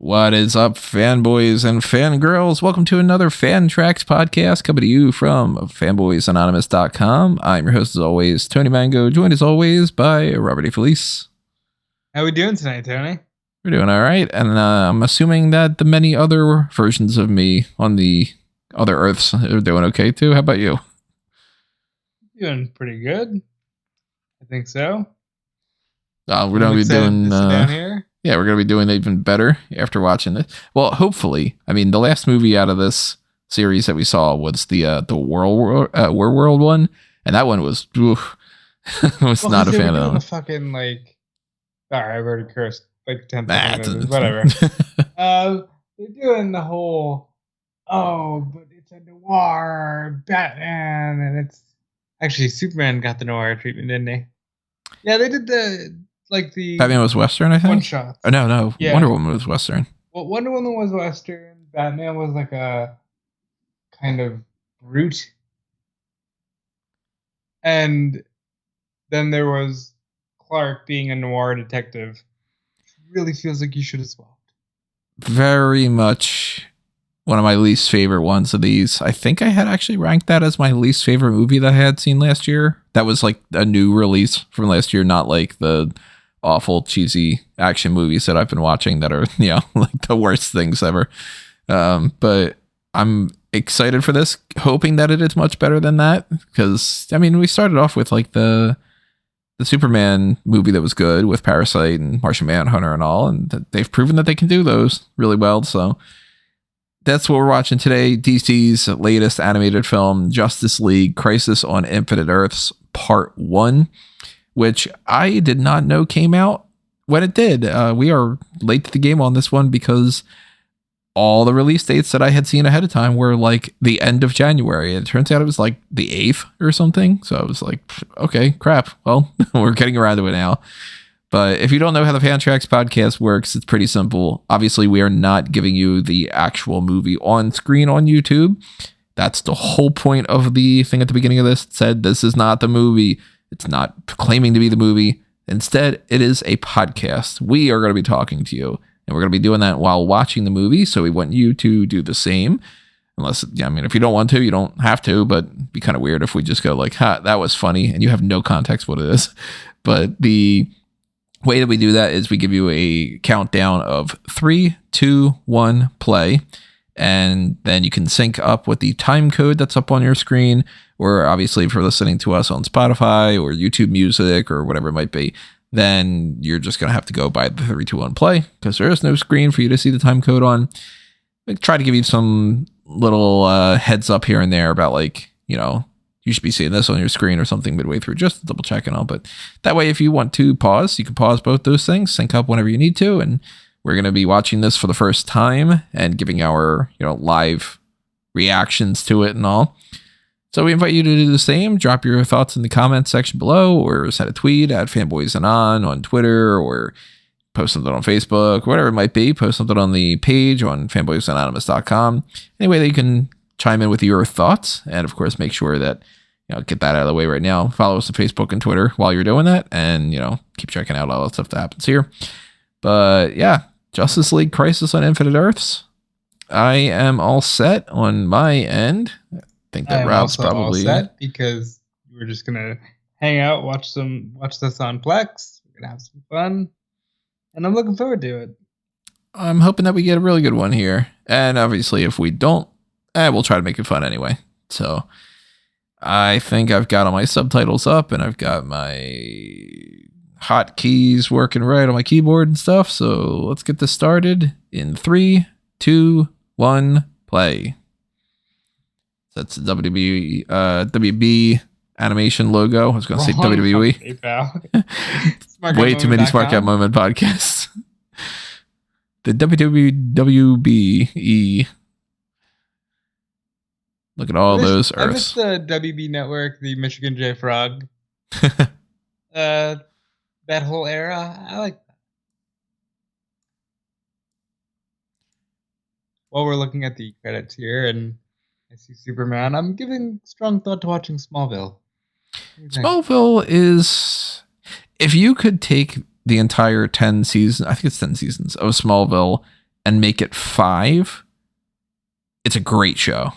What is up, fanboys and fangirls? Welcome to another FanTracks podcast coming to you from fanboysanonymous.com. I'm your host, as always, Tony Mango, joined as always by Robert DeFelice. How we doing tonight, Tony? We're doing all right, and I'm assuming that the many other versions of me on the other Earths are doing okay too. How about you? Doing pretty good. I think so. We're going to be doing... down here. Yeah, we're going to be doing even better after watching it. Well, hopefully. I mean, the last movie out of this series that we saw was the World one, and that one was... I was not a fan of that one. The fucking, like... Sorry, I've already cursed like 10 times. Whatever. They're doing the whole, but it's a noir Batman, and it's... Actually, Superman got the noir treatment, didn't he? Yeah, they did the Batman was Western, I think. One shot. Oh, no. Yeah. Wonder Woman was Western. Well, Wonder Woman was Western. Batman was like a kind of brute. And then there was Clark being a noir detective. Which really feels like you should have swapped. Very much one of my least favorite ones of these. I think I had actually ranked that as my least favorite movie that I had seen last year. That was like a new release from last year, not like the awful cheesy action movies that I've been watching that are, like the worst things ever. But I'm excited for this, hoping that it is much better than that. Because, I mean, we started off with like the Superman movie that was good with Parasite and Martian Manhunter and all. And they've proven that they can do those really well. So that's what we're watching today. DC's latest animated film, Justice League Crisis on Infinite Earths, Part 1. Which I did not know came out when it did. We are late to the game on this one because all the release dates that I had seen ahead of time were like the end of January. It turns out it was like the 8th or something. So I was like, okay, crap. Well, we're getting around to it now. But if you don't know how the FanTracks podcast works, it's pretty simple. Obviously, we are not giving you the actual movie on screen on YouTube. That's the whole point of the thing at the beginning of this. It said, this is not the movie. It's not claiming to be the movie. Instead, it is a podcast. We are going to be talking to you, and we're going to be doing that while watching the movie. So we want you to do the same. Unless, if you don't want to, you don't have to, but it'd be kind of weird if we just go like, that was funny, and you have no context what it is. But the way that we do that is we give you a countdown of 3, 2, 1, play. And then you can sync up with the time code that's up on your screen, or obviously if you're listening to us on Spotify or YouTube Music or whatever it might be, then you're just going to have to go by the 3, 2, 1 play because there is no screen for you to see the time code on. I try to give you some little heads up here and there about you should be seeing this on your screen or something midway through, just to double check and all. But that way, if you want to pause, you can pause both those things, sync up whenever you need to, and we're going to be watching this for the first time and giving our, live reactions to it and all. So we invite you to do the same. Drop your thoughts in the comments section below, or send a tweet at Fanboys Anon on Twitter, or post something on Facebook, whatever it might be. Post something on the page on fanboysanonymous.com. Any way that you can chime in with your thoughts. And of course, make sure that, get that out of the way right now. Follow us on Facebook and Twitter while you're doing that. And, keep checking out all the stuff that happens here. But yeah. Justice League Crisis on Infinite Earths. I am all set on my end. I think that Rob's probably all set because we're just gonna hang out, watch this on Plex. We're gonna have some fun, and I'm looking forward to it. I'm hoping that we get a really good one here, and obviously, if we don't, we'll try to make it fun anyway. So, I think I've got all my subtitles up, and I've got my hotkeys working right on my keyboard and stuff. So let's get this started in 3, 2, 1, play. That's the WB animation logo. I was going to say WWE. Way too many Smart Cat Moment podcasts. The WWBE. Look at all those Earths. I missed the WB Network, the Michigan J Frog. That whole era, I like that. While we're looking at the credits here, and I see Superman, I'm giving strong thought to watching Smallville. Smallville is, if you could take the entire 10 seasons, I think it's 10 seasons of Smallville and make it 5, it's a great show.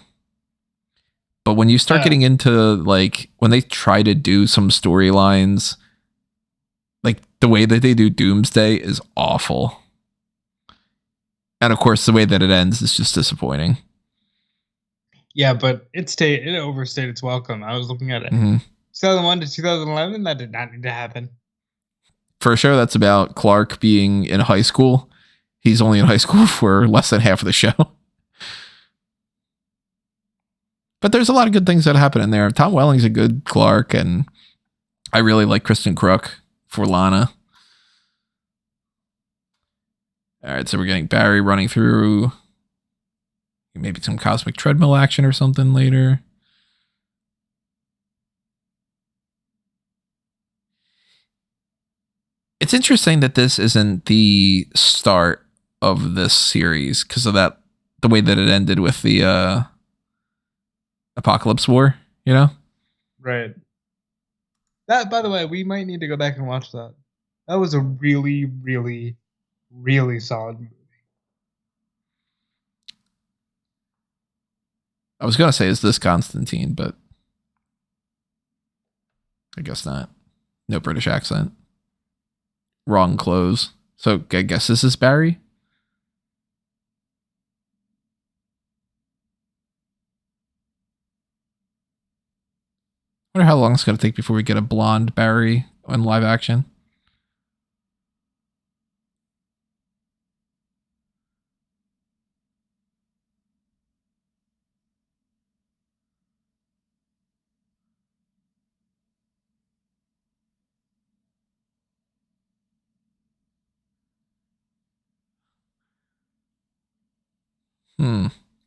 But when you start getting into like when they try to do some storylines, like the way that they do Doomsday is awful. And of course, the way that it ends is just disappointing. Yeah, but it overstayed its welcome. I was looking at it. 2001 to 2011, that did not need to happen. For a show that's about Clark being in high school, he's only in high school for less than half of the show. But there's a lot of good things that happen in there. Tom Welling's a good Clark, and I really like Kristen Crook for Lana. All right, so we're getting Barry running through maybe some cosmic treadmill action or something later. It's interesting that this isn't the start of this series because of that, the way that it ended with the Apocalypse War, you know? Right. That, by the way, we might need to go back and watch that. That was a really, really, really solid movie. I was going to say, is this Constantine, but I guess not. No British accent. Wrong clothes. So I guess this is Barry? I wonder how long it's going to take before we get a blonde Barry in live action.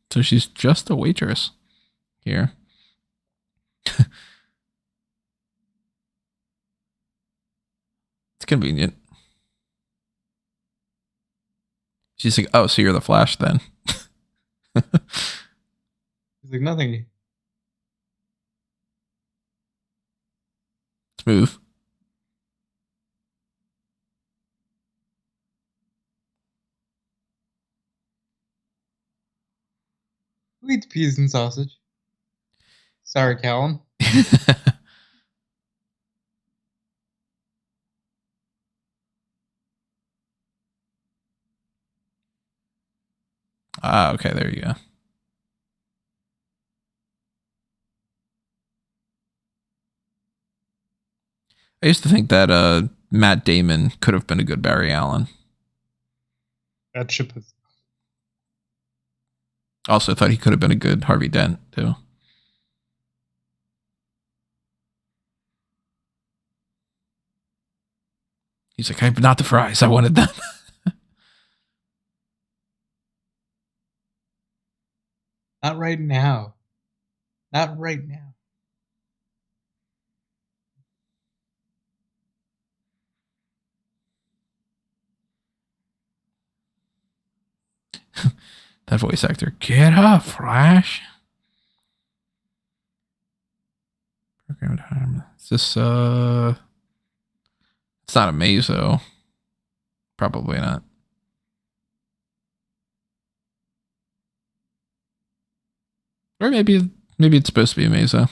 So she's just a waitress here. It's convenient. She's like, oh, so you're the Flash then. He's like, nothing. Smooth. Who eats peas and sausage? Sorry, Callum. Okay, there you go. I used to think that Matt Damon could have been a good Barry Allen. That ship is. Also thought he could have been a good Harvey Dent, too. He's like, I'm not the fries. I wanted them. Not right now. Not right now. That voice actor. Get up, Flash. Program time. Is this, it's not a Mazo. Probably not. Or maybe it's supposed to be a Mazo.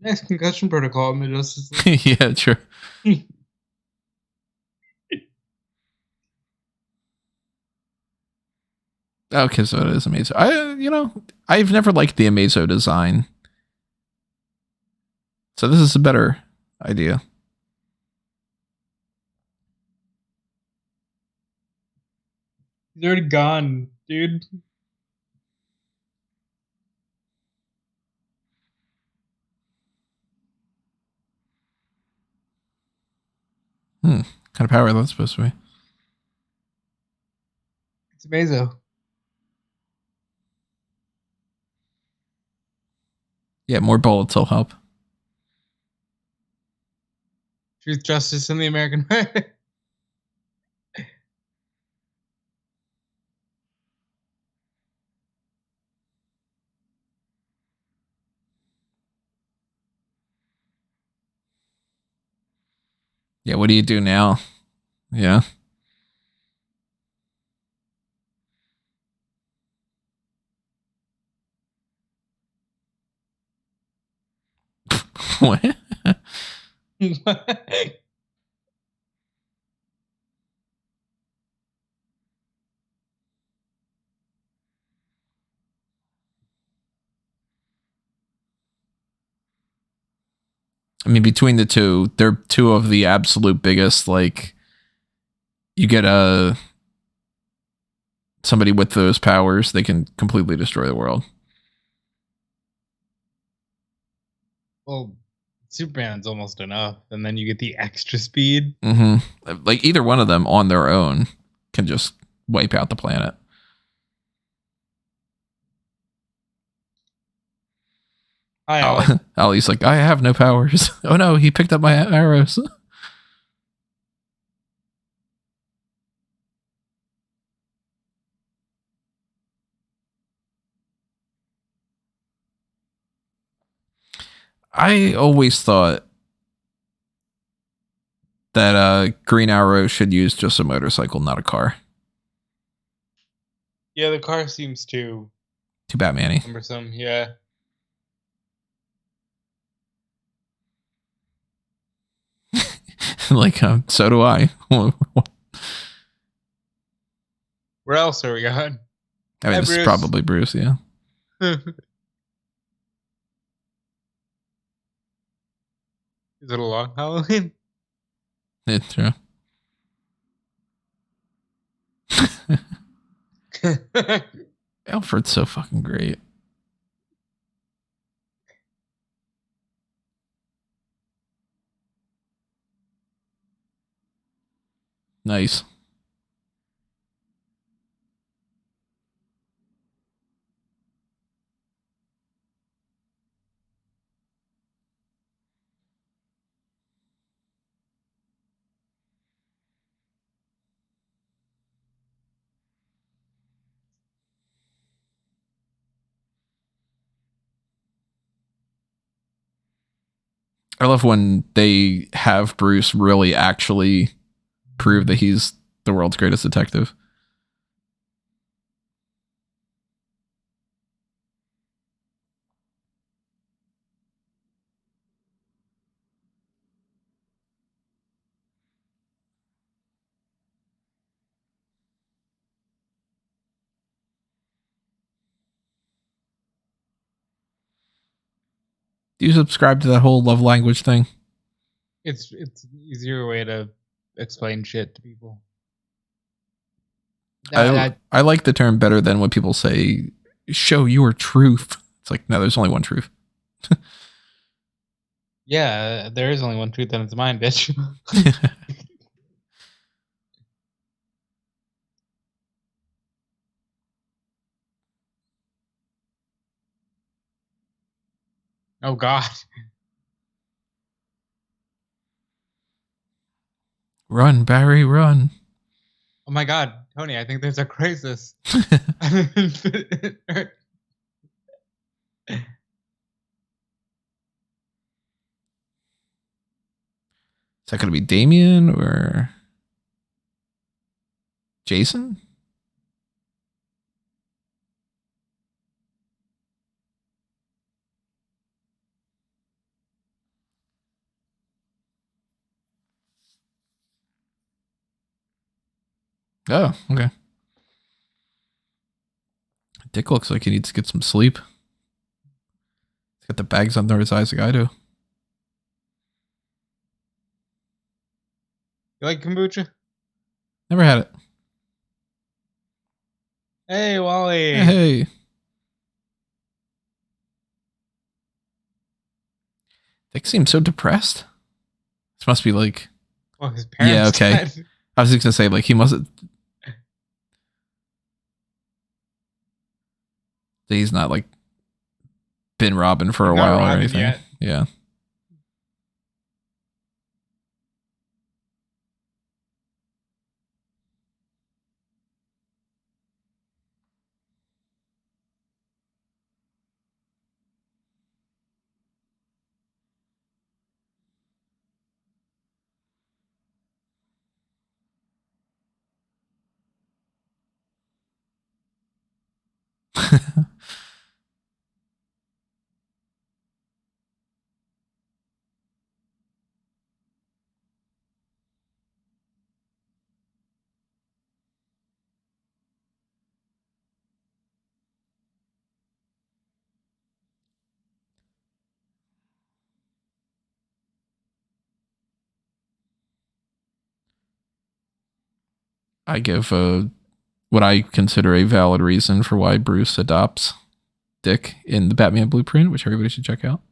Next concussion protocol in the Justice League. Yeah, true. Okay, so it is Amazo. I've never liked the Amazo design. So this is a better idea. He's already gone, dude. Kind of power that's supposed to be. It's Amazo. Yeah, more bullets will help. Truth, justice, and the American way. Yeah, what do you do now? Yeah. What? I mean, between the two, they're two of the absolute biggest, like, you get somebody with those powers, they can completely destroy the world. Well, Superman's almost enough, and then you get the extra speed. Mm-hmm. Like, either one of them on their own can just wipe out the planet. Hi, Ollie's like, I have no powers. Oh no, he picked up my arrows. I always thought that Green Arrow should use just a motorcycle, not a car. Yeah, the car seems too Batman-y. cumbersome. Yeah. Like, so do I. Where else are we going? I mean, this is probably Bruce, yeah. Is it a long Halloween? It's true. Alfred's so fucking great. Nice. I love when they have Bruce really actually prove that he's the world's greatest detective. Do you subscribe to that whole love language thing? It's an easier way to explain shit to people. I like the term better than when people say, show your truth. It's like, no, there's only one truth. Yeah, there is only one truth and it's mine, bitch. Oh, God. Run, Barry, run. Oh, my God. Tony, I think there's a crisis. Is that going to be Damien or Jason? Oh, okay. Dick looks like he needs to get some sleep. He's got the bags under his eyes like I do. You like kombucha? Never had it. Hey, Wally. Hey. Dick seems so depressed. This must be like... Well, his parents died. I was just going to say, like, he mustn't... He's not, like, been Robin for a while or anything. Yet. Yeah. I give what I consider a valid reason for why Bruce adopts Dick in the Batman Blueprint, which everybody should check out.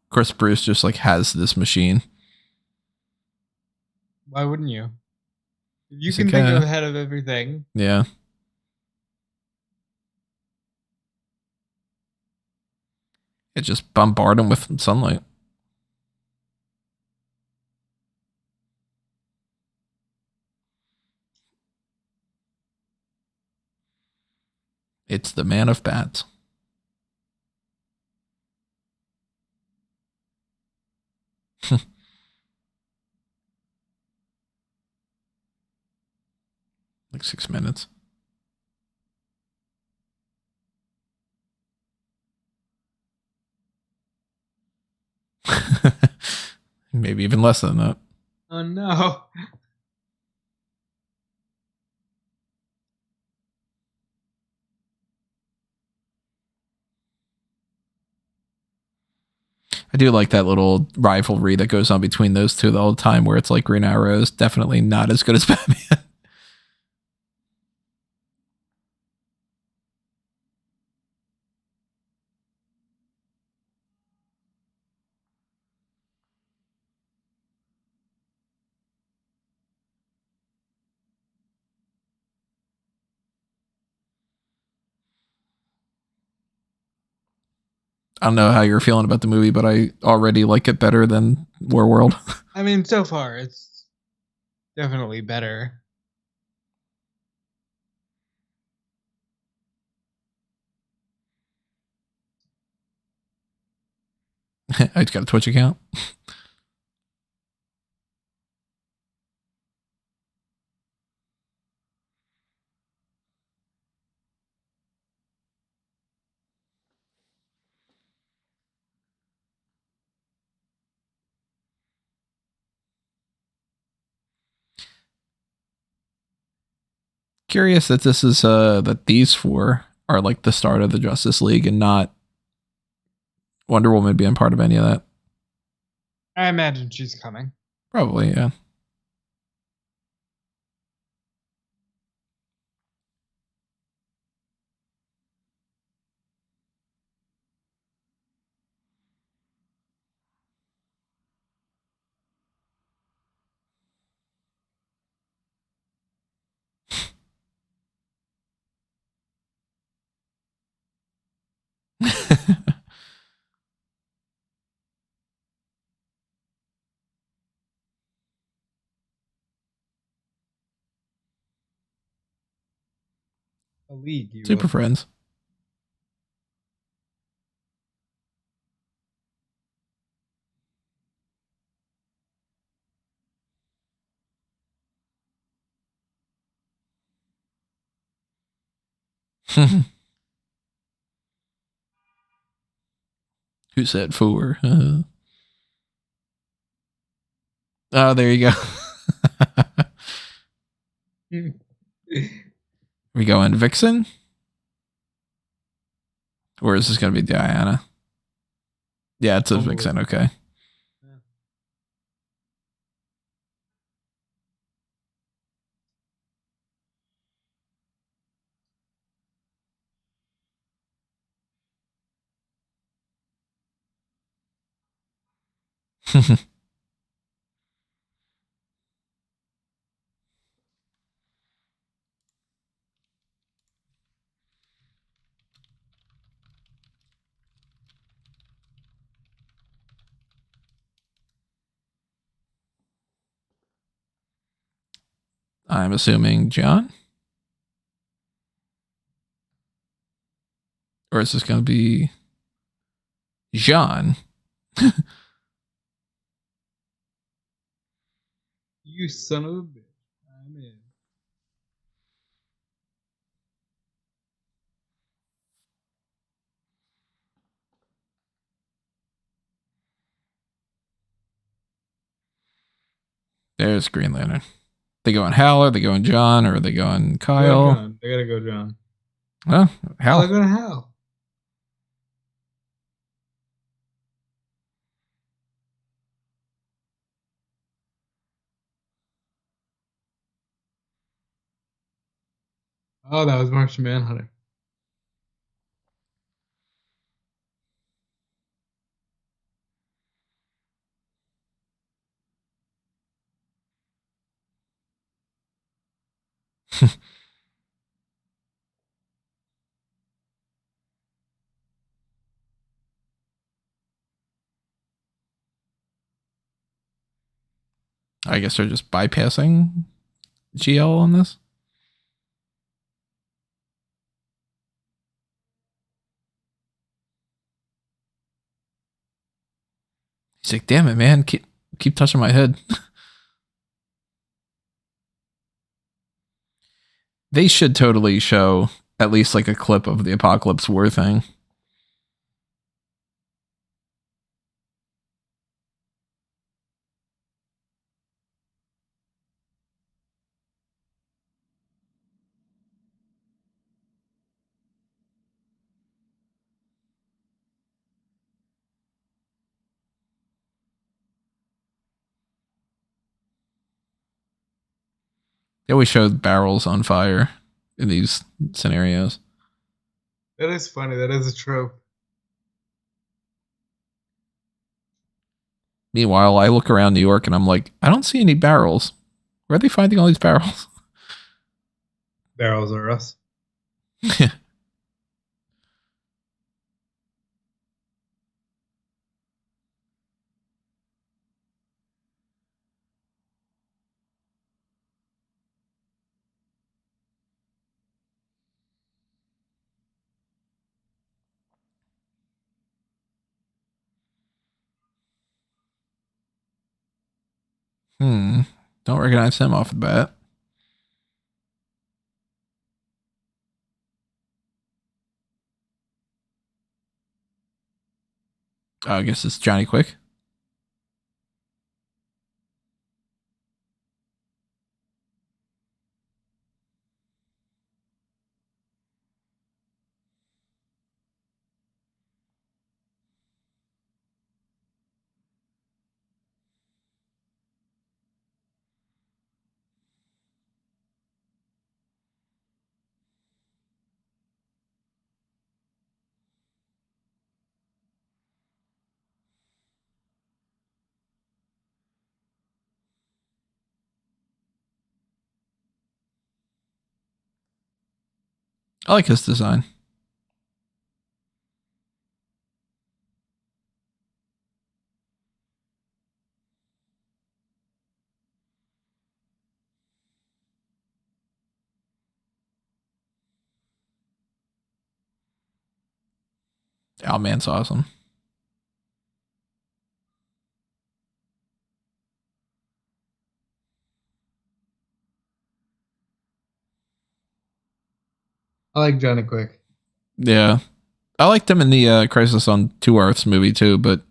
Of course, Bruce just like has this machine. Why wouldn't you? If you He's can like, think ahead of everything. Yeah. It just bombard him with sunlight. It's the man of bats. Like 6 minutes. Maybe even less than that. Oh no. I do like that little rivalry that goes on between those two all the time, where it's like Green Arrow is definitely not as good as Batman. I don't know how you're feeling about the movie, but I already like it better than War World. I mean, so far it's definitely better. I just got a Twitch account. Curious that this is that these four are like the start of the Justice League and not Wonder Woman being part of any of that. I imagine she's coming. Probably, yeah. A league, you Super will. Friends. Who said four? Oh, there you go. We going Vixen? Or is this going to be Diana? Yeah, it's a Vixen. Okay. I'm assuming John? Or is this going to be Jean? You son of a bitch. I'm in. There's Green Lantern. They go on Hal, or they go on John, or they go on Kyle. They gotta go John. Well, Hal. They're going to Hal. Oh, that was Martian Manhunter. I guess they're just bypassing GL on this. He's like, damn it, man. Keep touching my head. They should totally show at least like a clip of the Apocalypse War thing. They always show barrels on fire in these scenarios. That is funny. That is a trope. Meanwhile, I look around New York and I'm like, I don't see any barrels. Where are they finding all these barrels? Barrels are us. Don't recognize him off the bat. I guess it's Johnny Quick. I like his design. Owlman's awesome. I like Johnny Quick. Yeah. I liked him in the Crisis on Two Earths movie too, but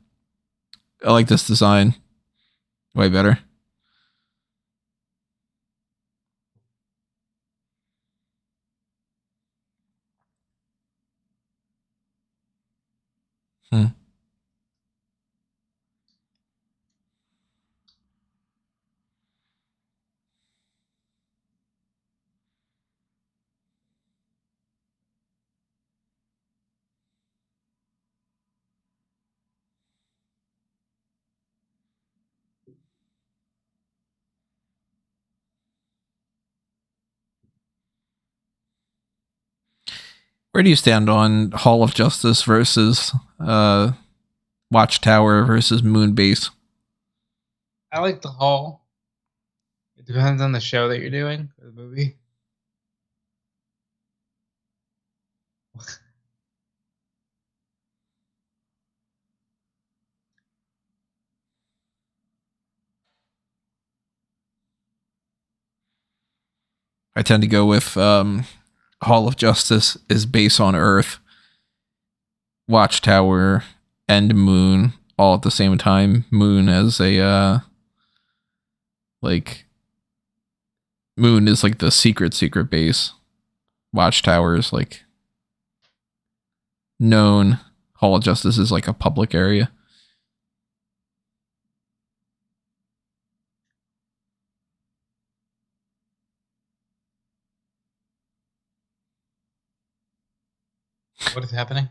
I like this design way better. Where do you stand on Hall of Justice versus Watchtower versus Moonbase? I like the Hall. It depends on the show that you're doing or the movie. I tend to go with Hall of Justice is base on Earth, Watchtower, and Moon all at the same time. Moon as a Like, Moon is like the secret base. Watchtower is like known. Hall of Justice is like a public area. What is happening?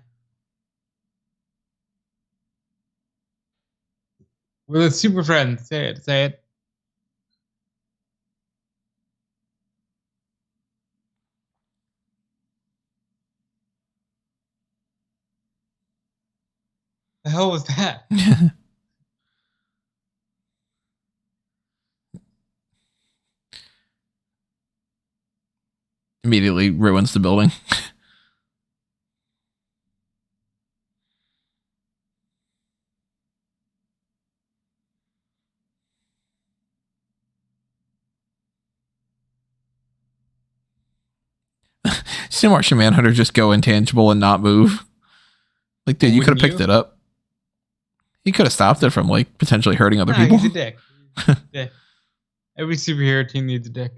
We're the super friends. Say it. Say it. The hell was that? Immediately ruins the building. See Martian Manhunter just go intangible and not move. Like, dude, you could have picked it up. He could have stopped it from like potentially hurting other people. He's a dick. Yeah. Every superhero team needs a dick.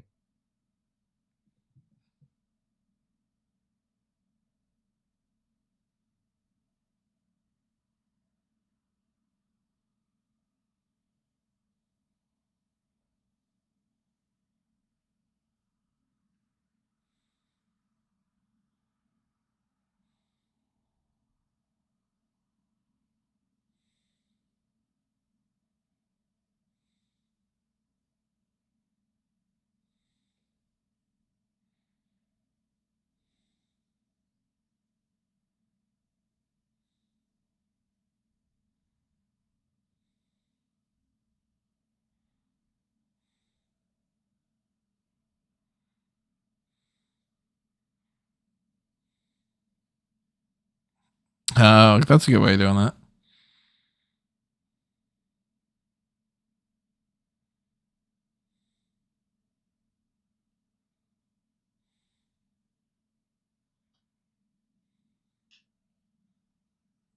Oh, that's a good way of doing that.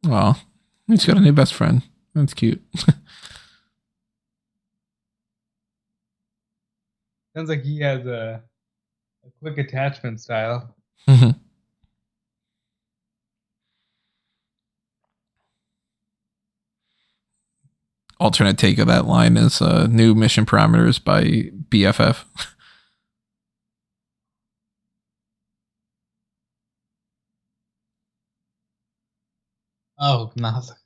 Well, he's got a new best friend. That's cute. Sounds like he has a quick attachment style. Alternate take of that line is new mission parameters by BFF. Oh, nothing.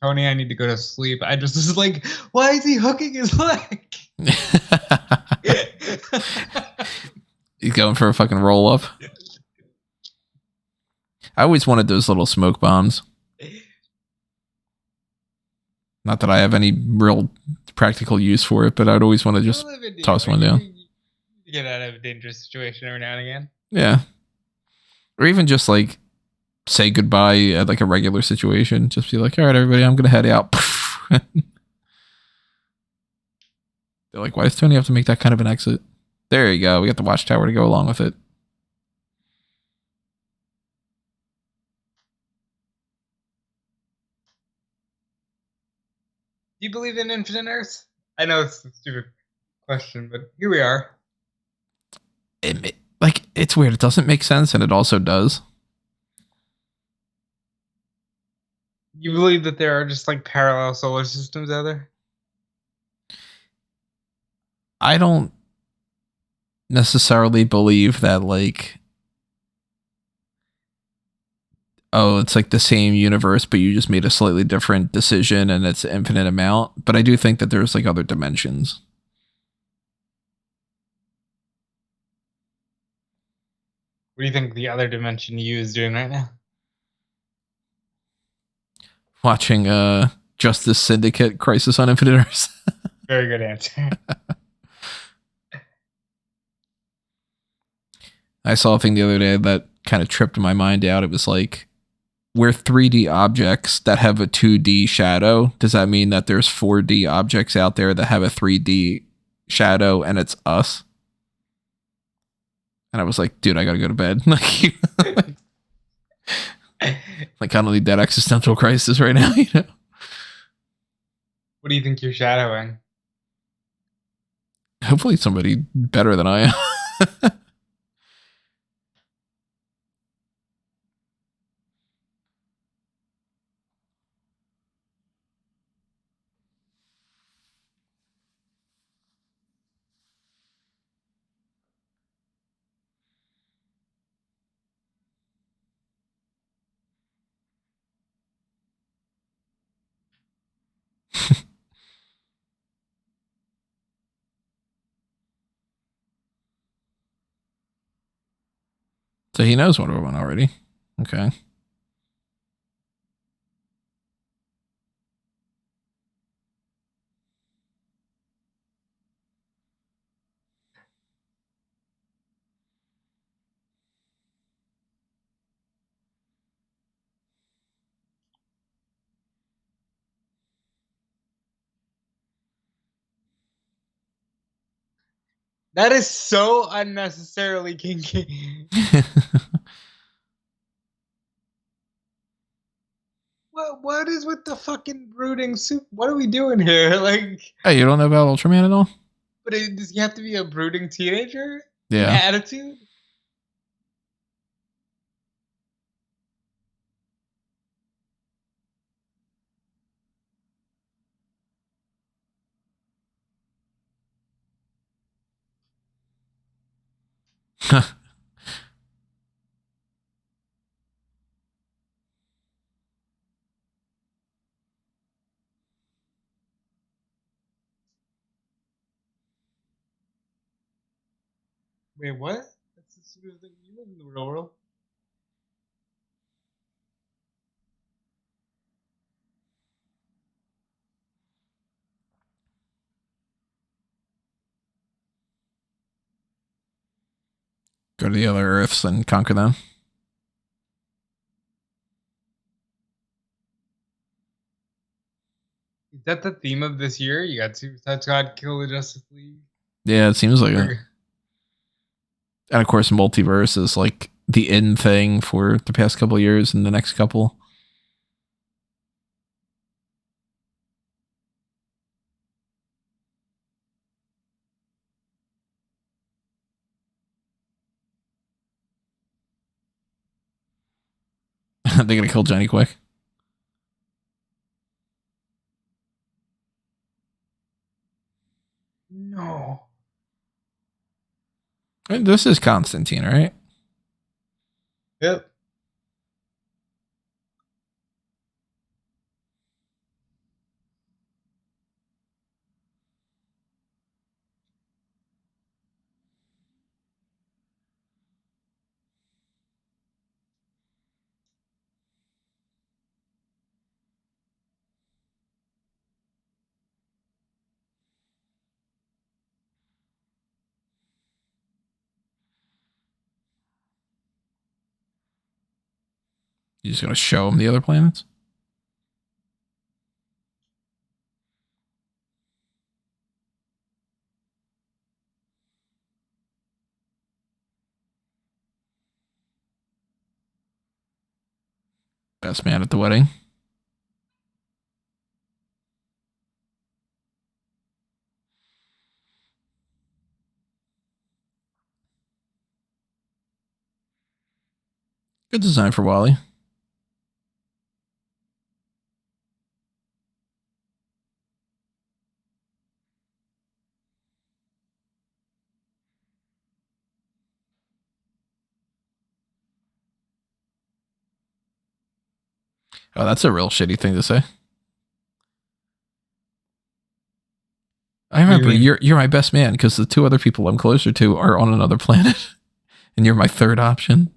Tony, I need to go to sleep. I just was like, why is he hooking his leg? He's going for a fucking roll up. I always wanted those little smoke bombs. Not that I have any real practical use for it, but I'd always want to just toss one down. Get out of a dangerous situation every now and again. Yeah. Or even just like say goodbye at like a regular situation. Just be like, all right, everybody, I'm going to head out. They're like, why does Tony have to make that kind of an exit? There you go. We got the watchtower to go along with it. Do you believe in infinite Earths? I know it's a stupid question, but here we are. It's weird. It doesn't make sense, and it also does. You believe that there are just like parallel solar systems out there? I don't necessarily believe that like, oh, it's like the same universe, but you just made a slightly different decision and it's an infinite amount. But I do think that there's like other dimensions. What do you think the other dimension you is doing right now? Watching Justice Syndicate Crisis on Infinite Earths. Very good answer. I saw a thing the other day that kind of tripped my mind out. It was like we're 3D objects that have a 2D shadow. Does that mean that there's 4D objects out there that have a 3D shadow and it's us? And I was like, dude, I gotta go to bed. Like I don't need that existential crisis right now, you know? What do you think you're shadowing? Hopefully somebody better than I am. So he knows Wonder Woman already. Okay. That is so unnecessarily kinky. What is with the fucking brooding soup? What are we doing here? Like, hey, you don't know about Ultraman at all? but does he have to be a brooding teenager? Yeah. Attitude? Wait, what? That's the sort of thing you live in the real world. Go to the other Earths and conquer them. Is that the theme of this year? You got Suicide Squad, Kill the Justice League. Yeah, it seems like it. And of course, multiverse is like the in thing for the past couple of years and the next couple. They're gonna kill Johnny quick. No. This is Constantine, right? Yep. You just gonna show them the other planets? Best man at the wedding. Good design for Wally. Oh, that's a real shitty thing to say. I remember you're my best man because the two other people I'm closer to are on another planet, and you're my third option.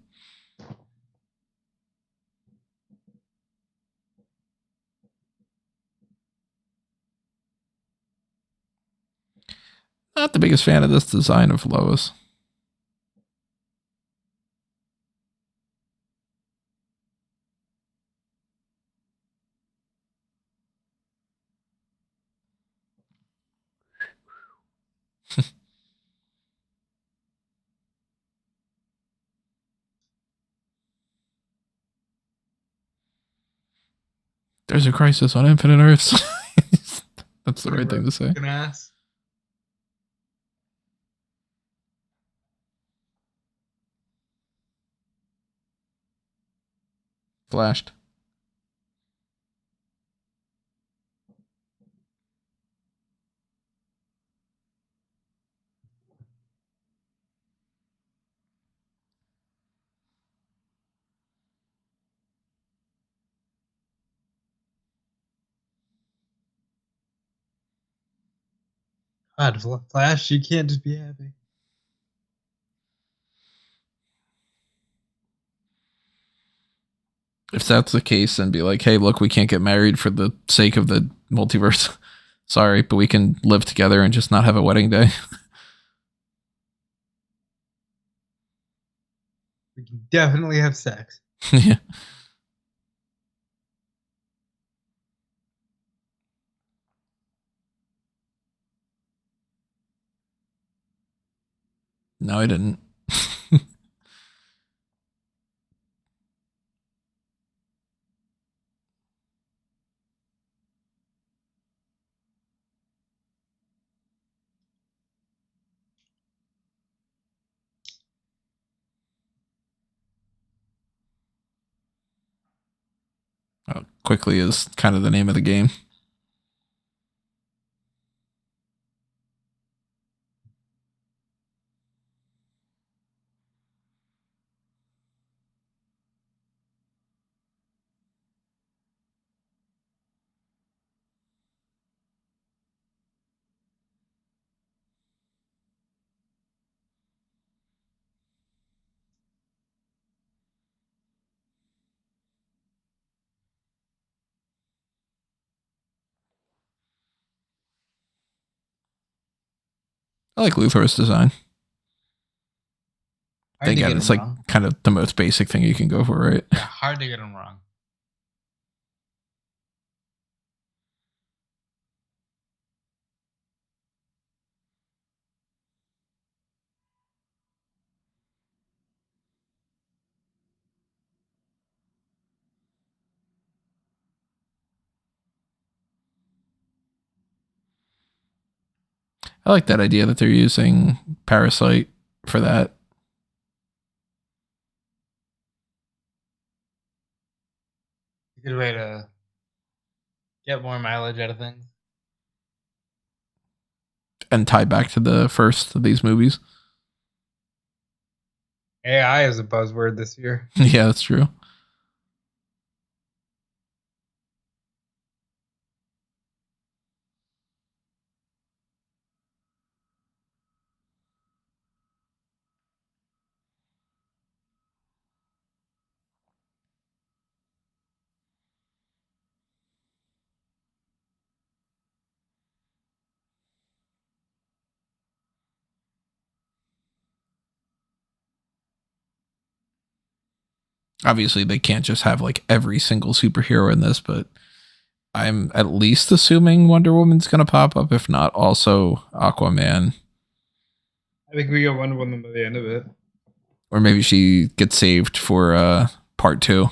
Not the biggest fan of this design of Lois. There's a crisis on Infinite Earths. That's the right thing to say. Ass. Flashed. God, Flash, you can't just be happy. If that's the case, then be like, hey, look, we can't get married for the sake of the multiverse. Sorry, but we can live together and just not have a wedding day. We can definitely have sex. Yeah. No, I didn't. Quickly is kind of the name of the game. I like Luthor's design. Again, it's like kind of the most basic thing you can go for, right? Yeah, hard to get him wrong. I like that idea that they're using Parasite for that. A good way to get more mileage out of things. And tie back to the first of these movies. AI is a buzzword this year. Yeah, that's true. Obviously, they can't just have like every single superhero in this, but I'm at least assuming Wonder Woman's going to pop up, if not also Aquaman. I think we got Wonder Woman by the end of it. Or maybe she gets saved for part 2.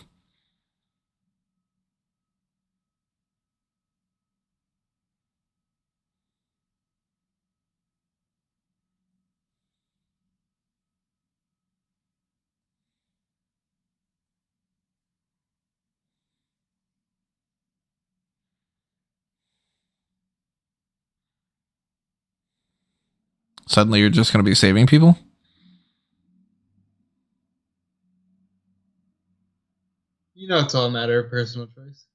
Suddenly you're just going to be saving people? You know, it's all a matter of personal choice.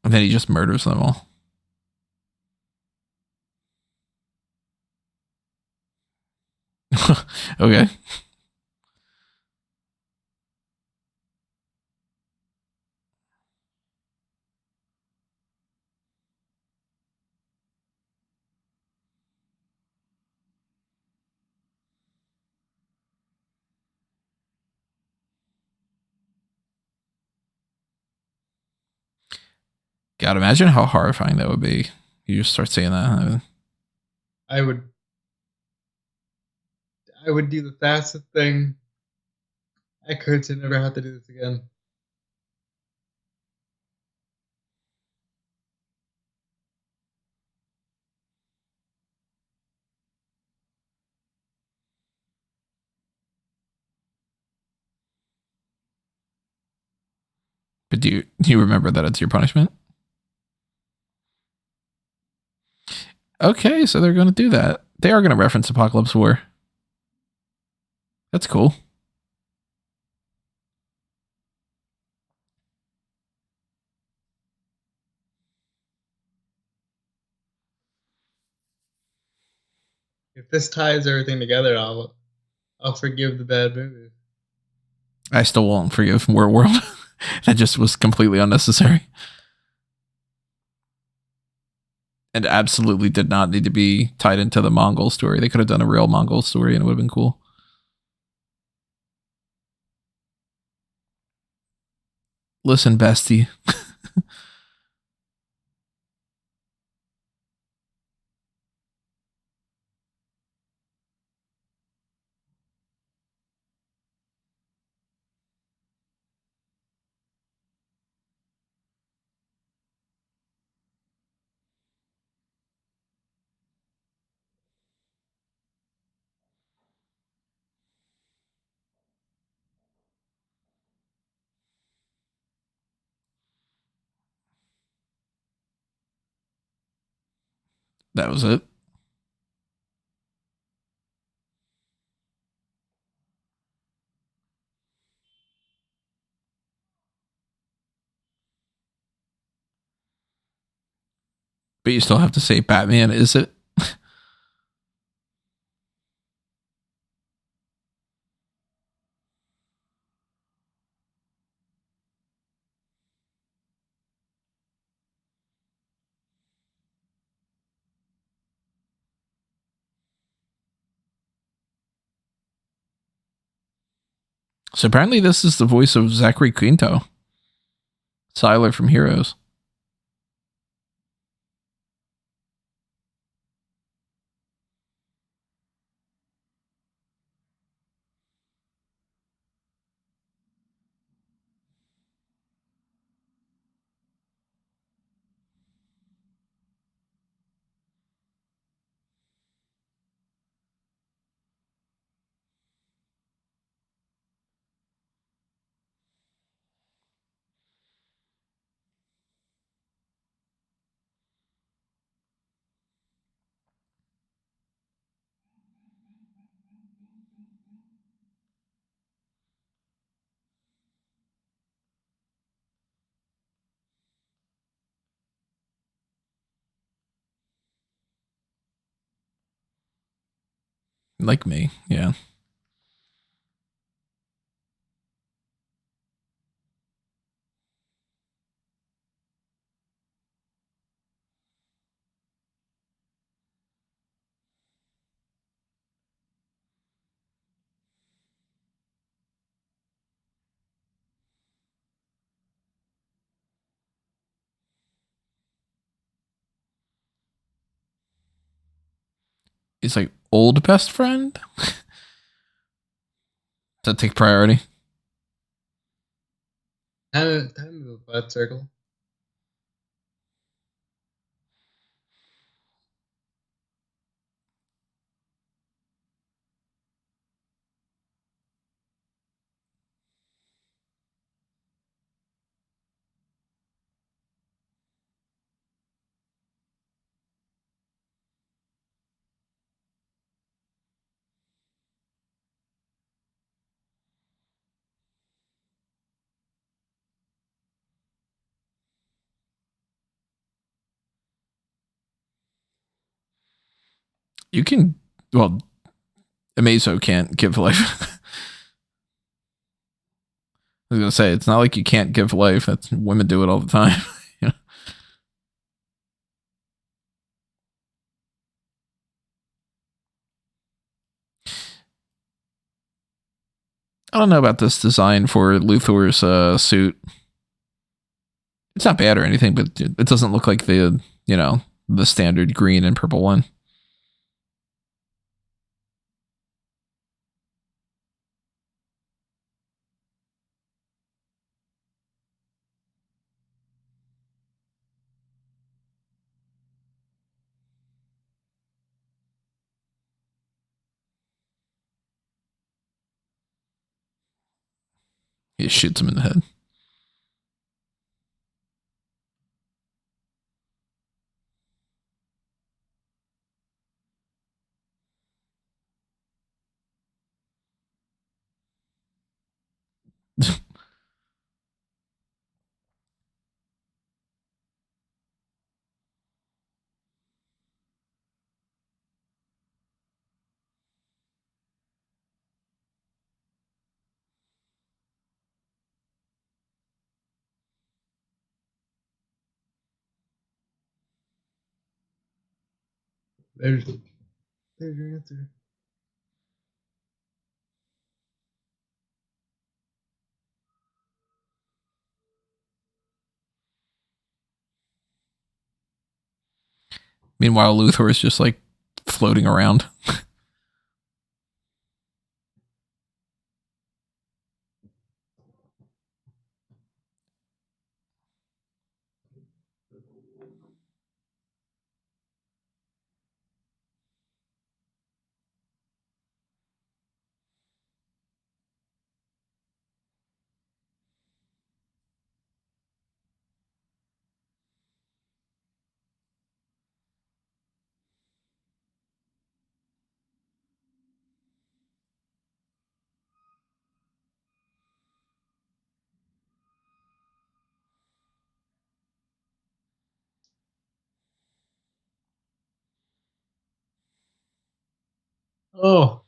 And then he just murders them all. Okay. God, imagine how horrifying that would be. You just start saying that. I would do the fastest thing. I could to never have to do this again. But do you remember that it's your punishment? Okay, so they're going to do that. They are going to reference Apocalypse War. That's cool. If this ties everything together, I'll forgive the bad movies. I still won't forgive War World. That just was completely unnecessary. And absolutely did not need to be tied into the Mongol story. They could have done a real Mongol story and it would have been cool. Listen, bestie. That was it. But you still have to say Batman, is it? So apparently this is the voice of Zachary Quinto. Siler from Heroes. Like me, yeah. He's like, old best friend? Does that take priority? Time to the butt circle. You can, well, Amazo can't give life. I was going to say, it's not like you can't give life. That's women do it all the time. Yeah. I don't know about this design for Luthor's suit. It's not bad or anything, but it doesn't look like the, the standard green and purple one. He shoots him in the head. There's your answer. Meanwhile, Luthor is just like floating around. Oh.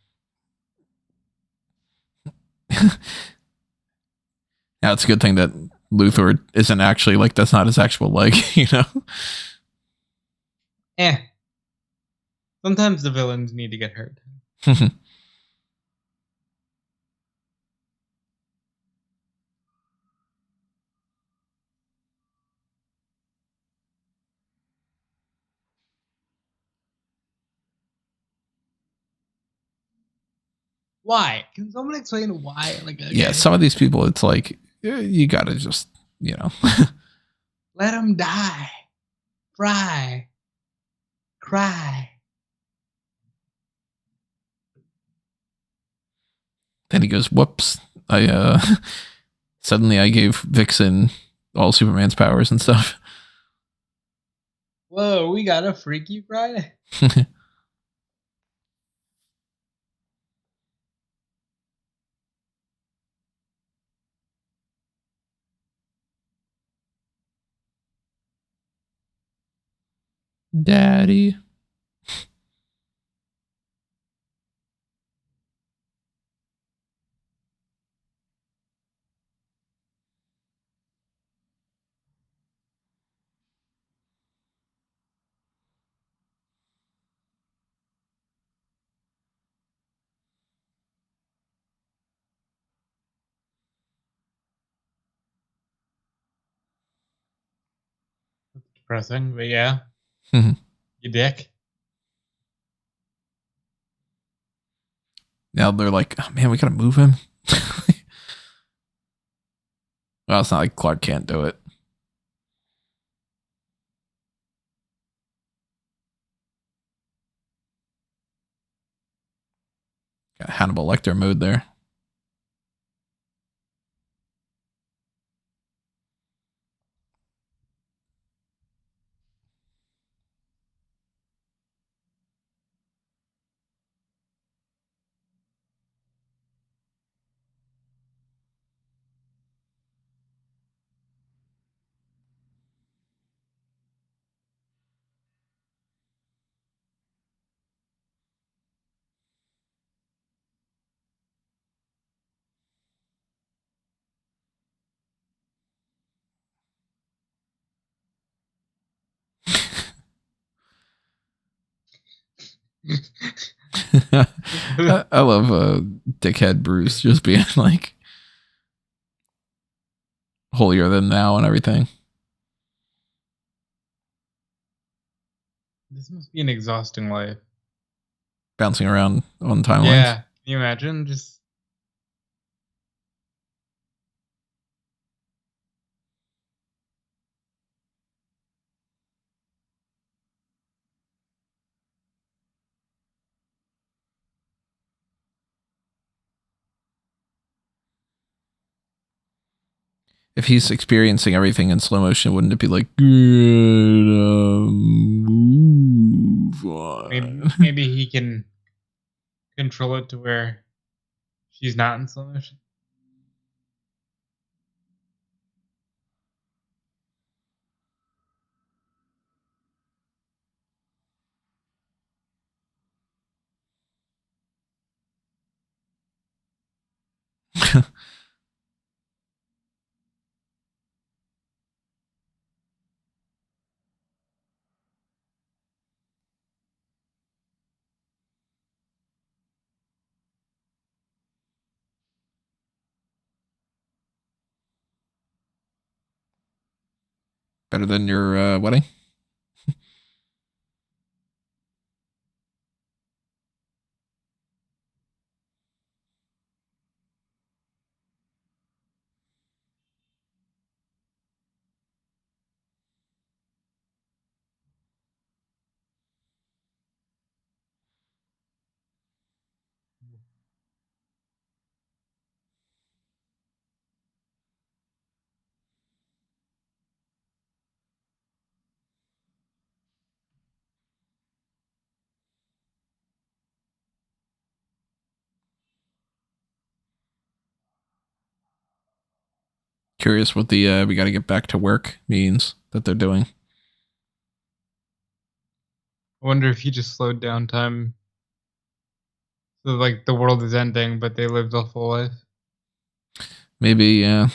Now it's a good thing that Luthor isn't actually like, that's not his actual leg, you know? Sometimes the villains need to get hurt. Why? Can someone explain why? Like, okay. Yeah, some of these people, it's like, you gotta just, you know. Let them die. Fry. Cry. Then he goes, whoops. Suddenly I gave Vixen all Superman's powers and stuff. Whoa, we got a Freaky Friday? Daddy. That's depressing, but yeah. Mhm. You dick. Now they're like, oh, man, we gotta move him. Well, it's not like Clark can't do it. Got Hannibal Lecter mode there. I love dickhead Bruce just being like holier than thou and everything. This must be an exhausting life. Bouncing around on timelines. Yeah, can you imagine? Just if he's experiencing everything in slow motion, wouldn't it be like, move on? maybe he can control it to where she's not in slow motion. Better than your wedding? Curious what the we got to get back to work means that they're doing. I wonder if he just slowed down time. So like the world is ending, but they lived a full life. Maybe, yeah.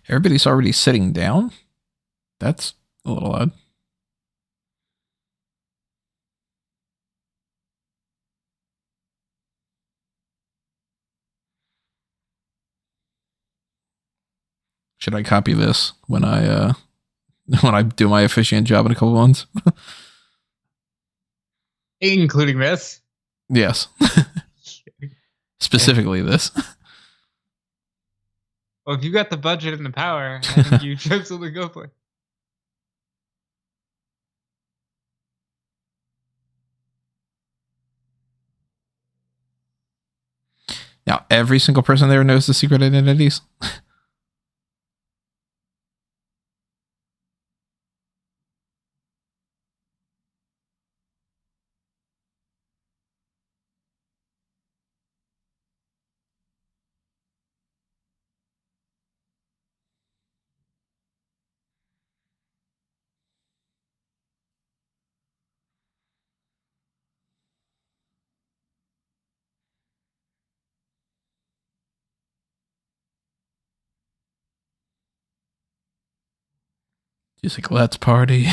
Everybody's already sitting down? That's a little odd. Should I copy this when I when I do my officiant job in a couple months? Including this? Yes. Specifically this. Well, if you got the budget and the power, I think you should absolutely go for it. Now, every single person there knows the secret identities. She's like, let's party.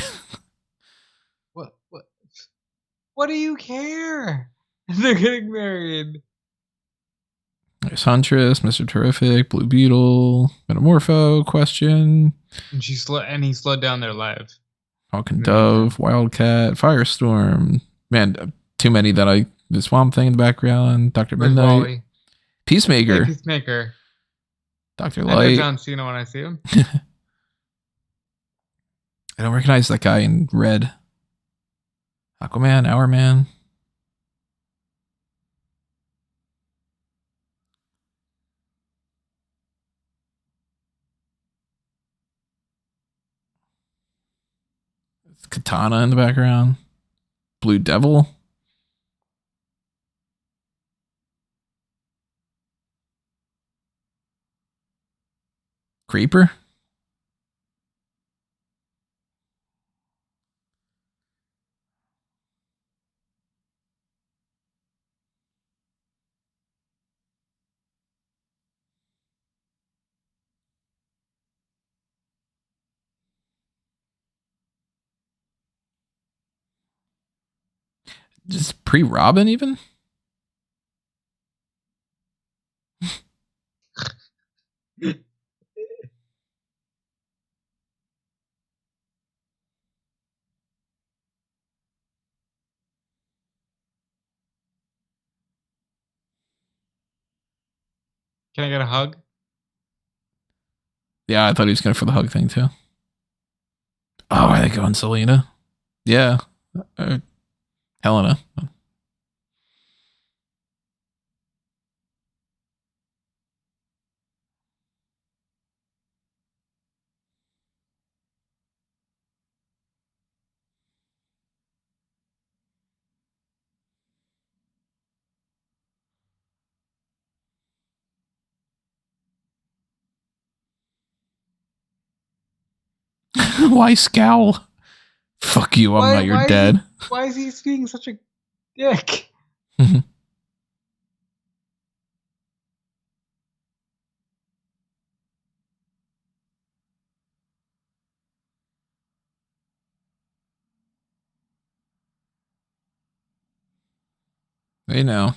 What do you care? They're getting married. There's Huntress, Mr. Terrific, Blue Beetle, Metamorpho, Question. And he slowed down their lives. Hawk and Dove, Wildcat, Firestorm. Man, too many that the Swamp Thing in the background, Dr. Midnight. Wally? Peacemaker. Yeah, Peacemaker. Dr. I Light. know John Cena when I see him. I don't recognize that guy in red. Aquaman, Hourman. Katana in the background. Blue Devil. Creeper. Just pre-Robin even? Can I get a hug? Yeah, I thought he was going for the hug thing too. Oh, are they going Selena? Yeah. Helena. Why scowl? Fuck you, I'm not your dad. Why is he being such a dick? They know.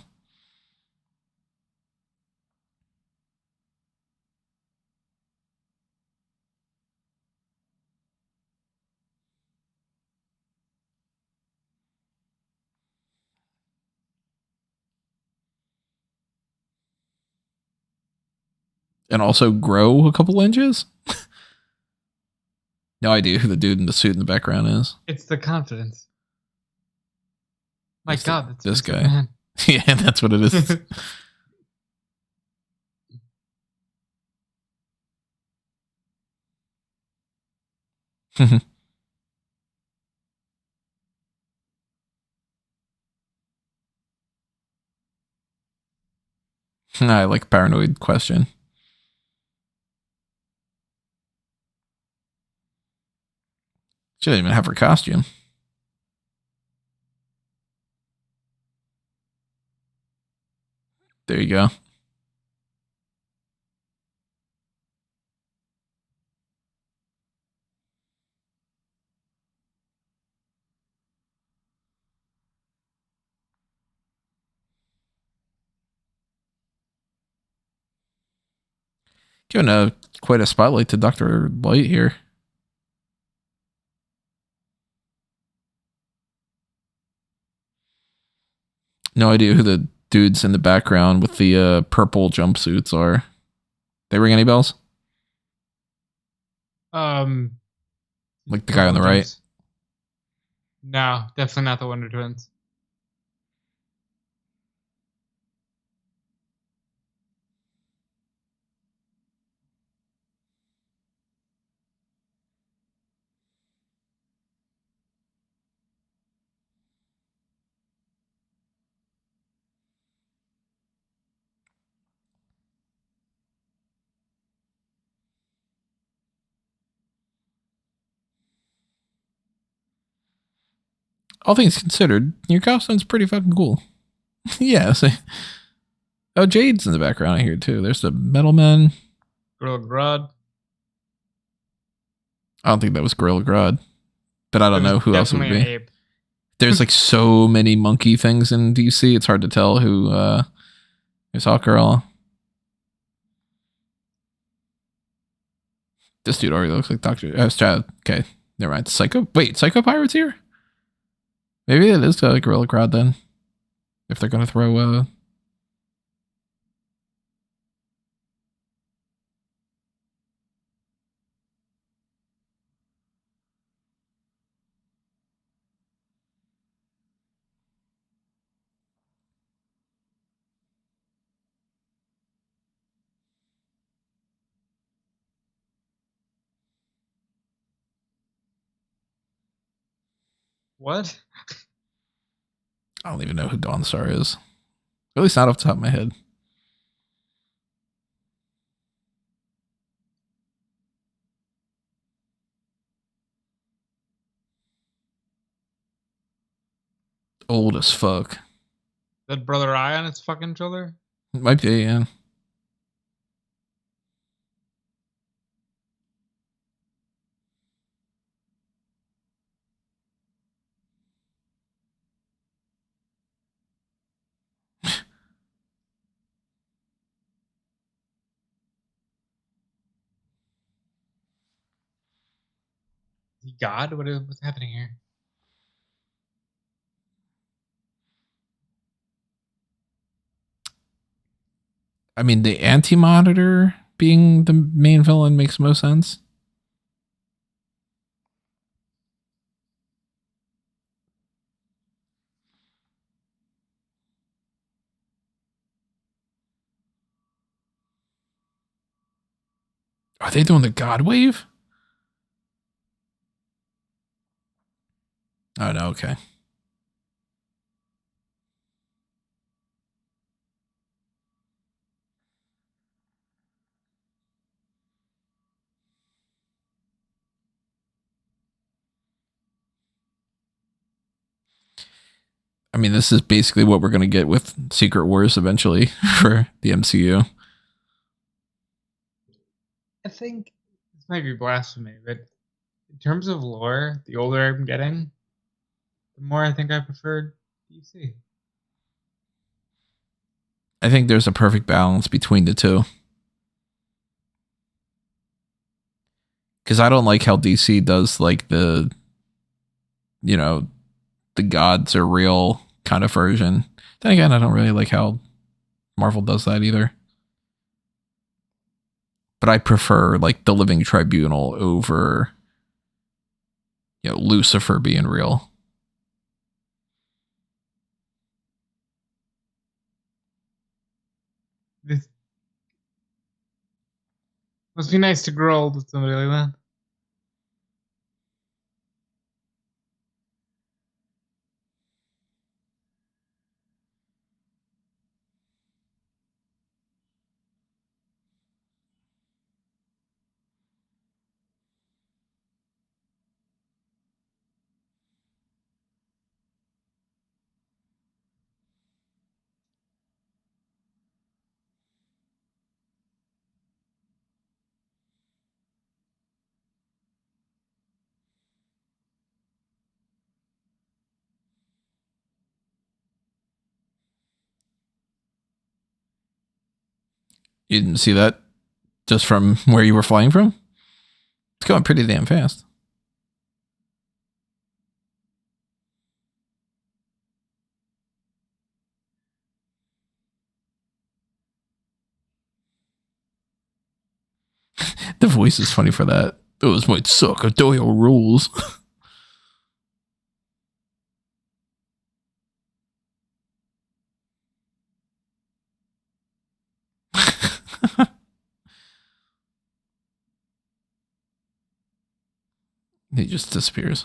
And also grow a couple inches? No idea who the dude in the suit in the background is. It's the confidence. My God, that's this guy. Man. Yeah, that's what it is. I like paranoid question. She didn't even have her costume. There you go. Giving quite a spotlight to Dr. Light here. No idea who the dudes in the background with the purple jumpsuits are. They ring any bells? Like the guy on the right? No, definitely not the Wonder Twins. All things considered, your costume's pretty fucking cool. Yeah. Oh, Jade's in the background here too. There's the Metal Men. Gorilla Grodd. I don't think that was Gorilla Grodd, but I don't know who else it would be. Ape. There's like so many monkey things in DC. It's hard to tell who is Hawkgirl. This dude already looks like Dr. Okay, never mind. Psycho. Wait, Psycho Pirate's here? Maybe it is Gorilla Grodd then. If they're gonna throw What? I don't even know who Dawnstar is. At least not off the top of my head. Old as fuck. That Brother Eye on its fucking shoulder? Might be, yeah. he God? What's happening here? I mean, the Anti-Monitor being the main villain makes most sense. Are they doing the God Wave? Oh, no, okay. I mean, this is basically what we're going to get with Secret Wars eventually for the MCU. I think this might be blasphemy, but in terms of lore, the older I'm getting, the more I think I preferred DC. I think there's a perfect balance between the two. Because I don't like how DC does like the, you know, the gods are real kind of version. Then again, I don't really like how Marvel does that either. But I prefer like the Living Tribunal over, you know, Lucifer being real. This must be nice to grow old with somebody like that. You didn't see that just from where you were flying from? It's going pretty damn fast. The voice is funny for that. Those might suck. Doyle rules. He just disappears.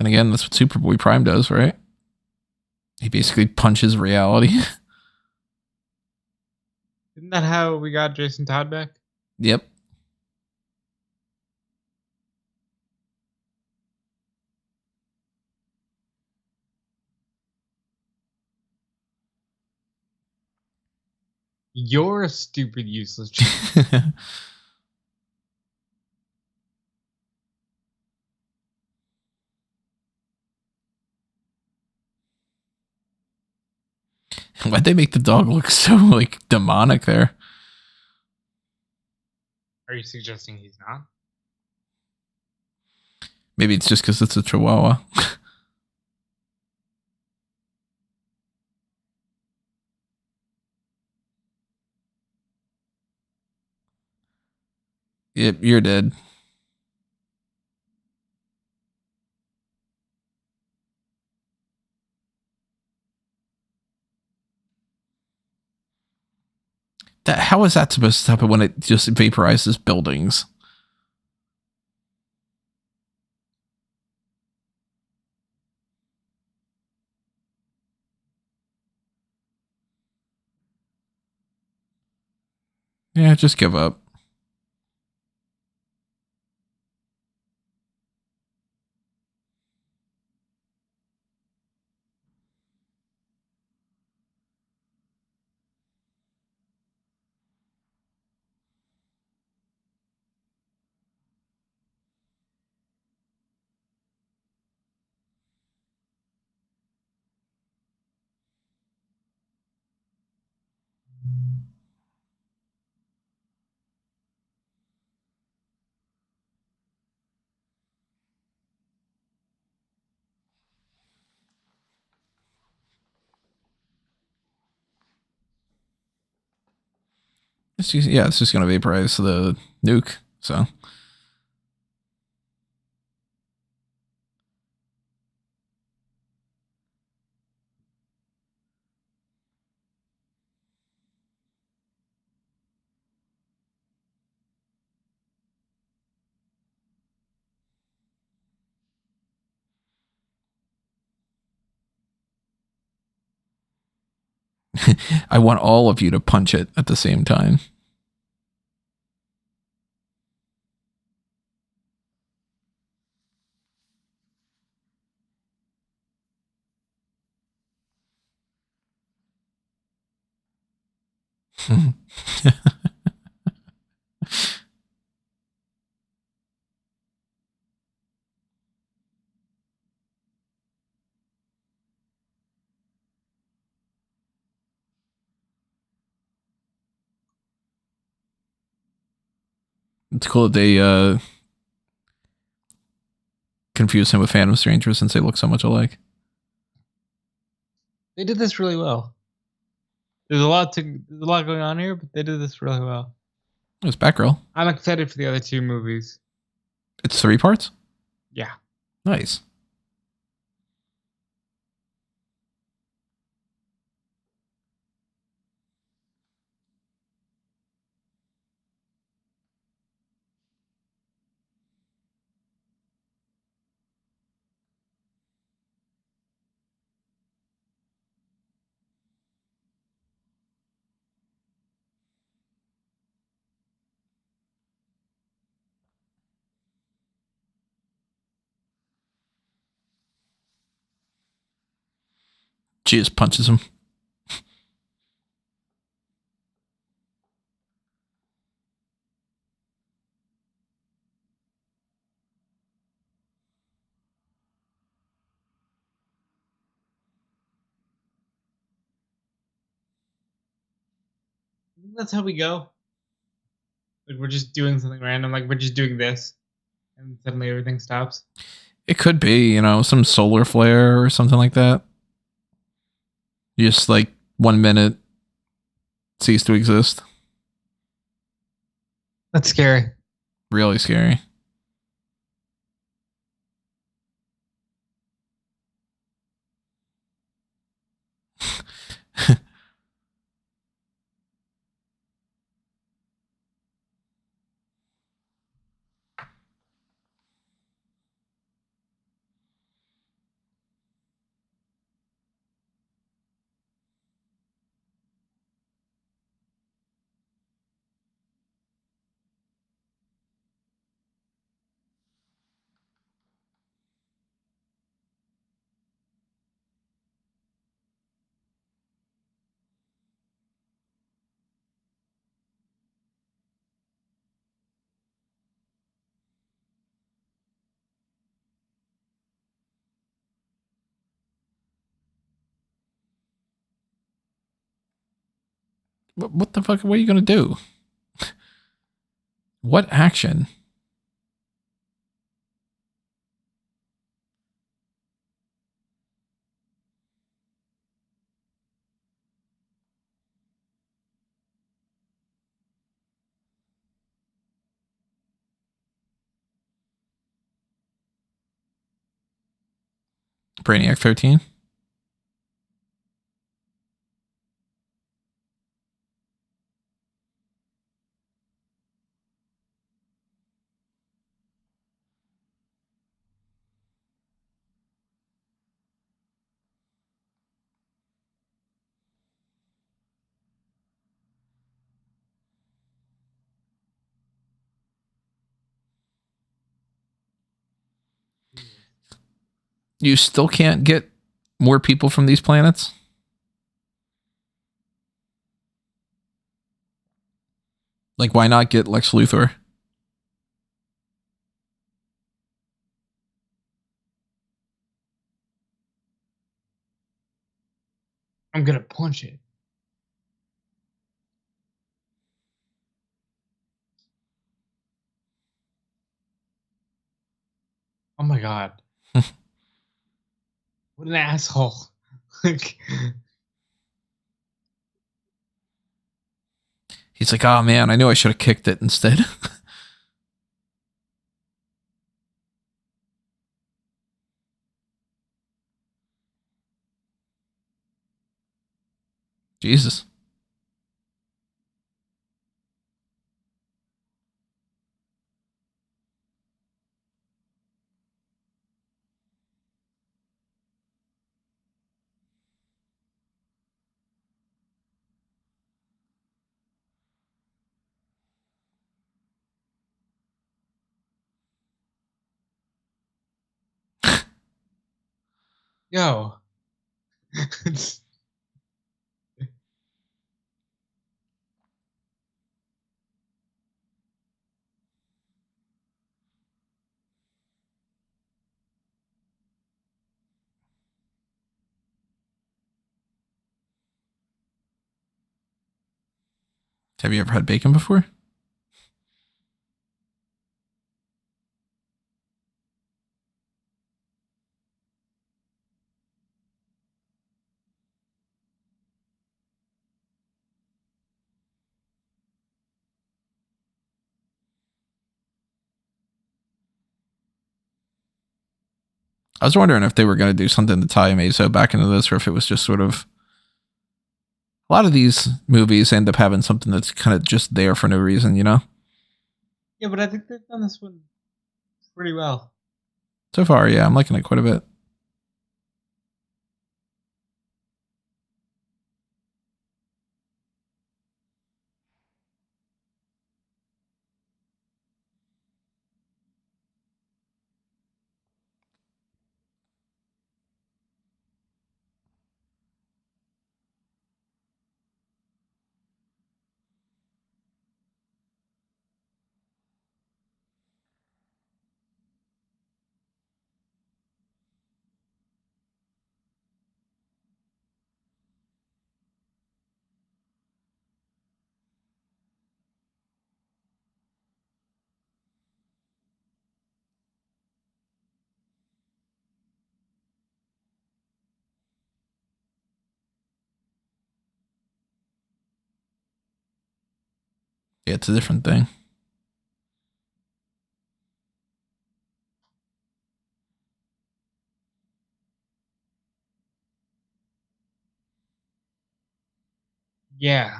And again, that's what Superboy Prime does, right? He basically punches reality. Isn't that how we got Jason Todd back? Yep. You're a stupid, useless. Why'd they make the dog look so like demonic there? Are you suggesting he's not? Maybe it's just because it's a chihuahua. Yep, you're dead. How is that supposed to happen when it just vaporizes buildings? Yeah, just give up. It's just going to vaporize the nuke. So. I want all of you to punch it at the same time. It's cool that they confuse him with Phantom Stranger since they look so much alike. They did this really well. There's a lot going on here, but they did this really well. It's Batgirl. I'm excited for the other 2 movies. It's 3 parts? Yeah. Nice. She just punches him. That's how we go. Like, we're just doing something random. Like, we're just doing this. And suddenly everything stops. It could be, some solar flare or something like that. Just like 1 minute cease to exist. That's scary. Really scary. What the fuck? What are you going to do? What action? Brainiac 13? You still can't get more people from these planets? Like, why not get Lex Luthor? I'm gonna punch it. Oh my god. What an asshole. Like, He's like, oh man, I knew I should have kicked it instead. Jesus. Yo. Have you ever had bacon before? I was wondering if they were going to do something to tie Meso back into this, or if it was just sort of... A lot of these movies end up having something that's kind of just there for no reason, you know? Yeah, but I think they've done this one pretty well. So far, yeah, I'm liking it quite a bit. Yeah, it's a different thing. Yeah.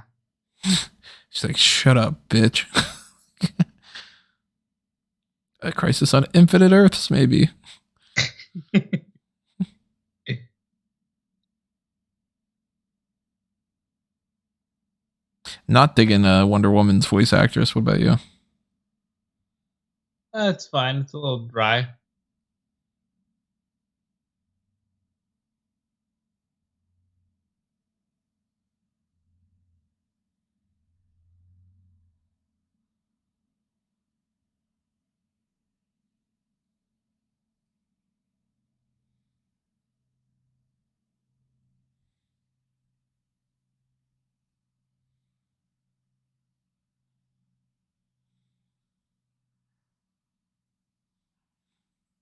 She's like, shut up, bitch. A Crisis on Infinite Earths, maybe. Not digging Wonder Woman's voice actress. What about you? That's fine. It's a little dry.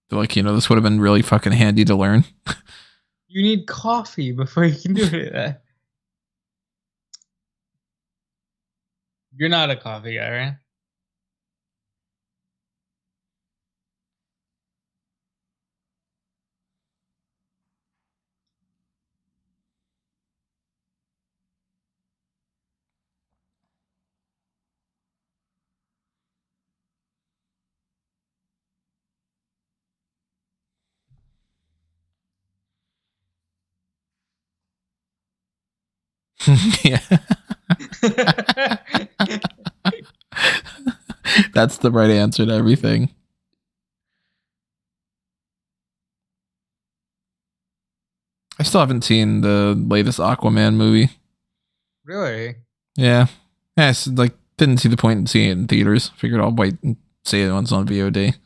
Feel like, you know, this would have been really fucking handy to learn. You need coffee before you can do it. You're not a coffee guy, right? Yeah. That's the right answer to everything. I still haven't seen the latest Aquaman movie. Really? Yeah. Yeah, it's like, didn't see the point in seeing it in theaters. Figured I'll wait and see it once on VOD.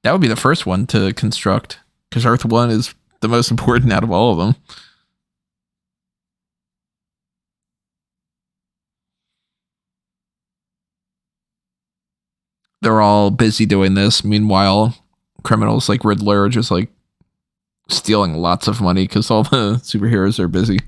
That would be the first one to construct, because Earth 1 is the most important out of all of them. they're all busy doing this. Meanwhile, criminals like Riddler are just like stealing lots of money because all the superheroes are busy.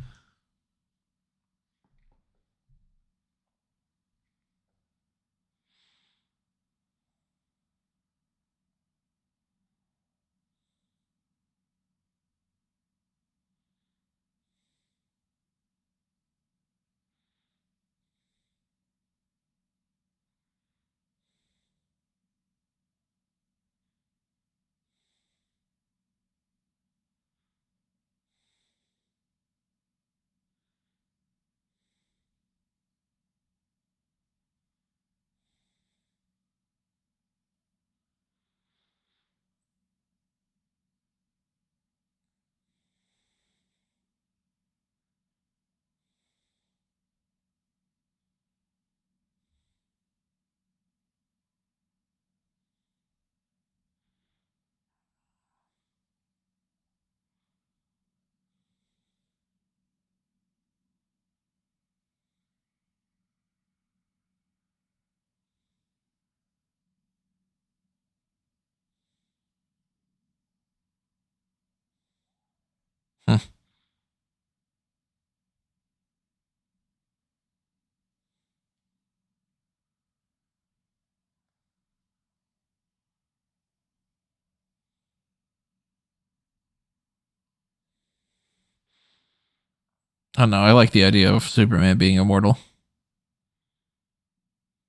I don't know. I like the idea of Superman being immortal.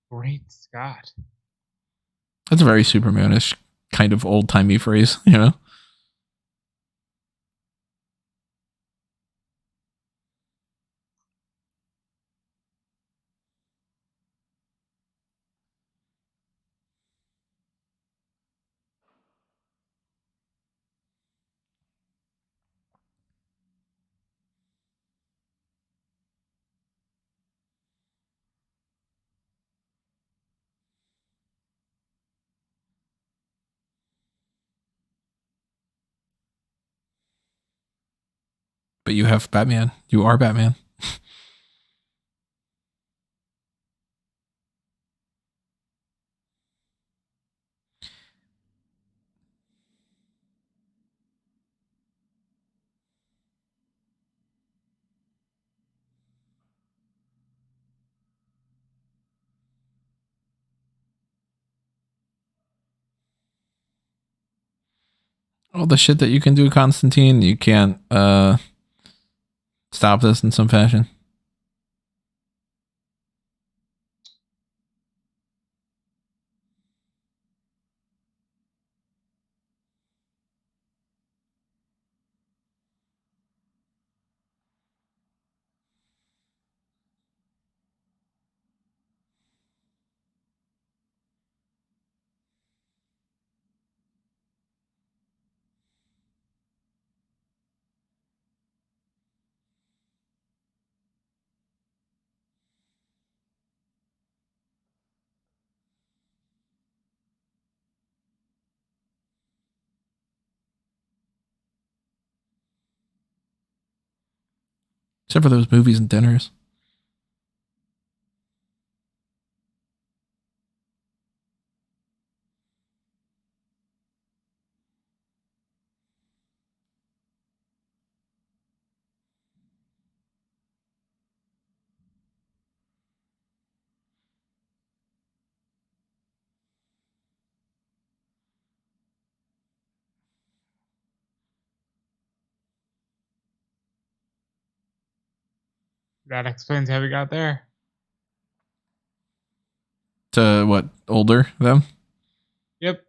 Great Scott. That's a very Supermanish kind of old-timey phrase, you know? But you have Batman. You are Batman. All the shit that you can do, Constantine, you can't stop this in some fashion. Except for those movies and dinners. That explains how we got there. To what? Older them? Yep.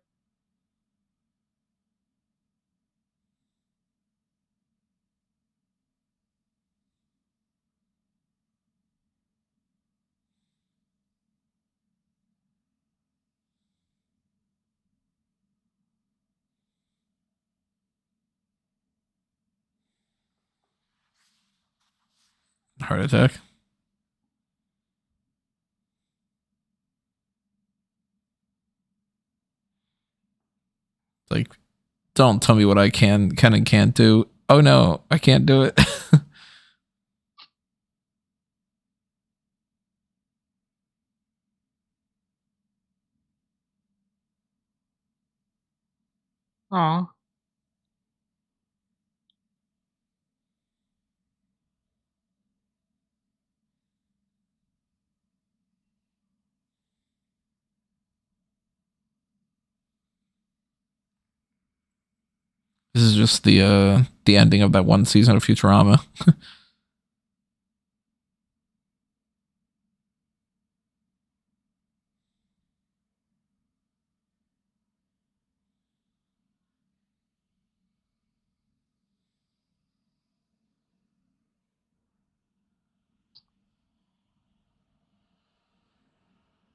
Heart attack. Like, don't tell me what I can and can't do. Oh no, I can't do it. Aw. This is just the ending of that one season of Futurama.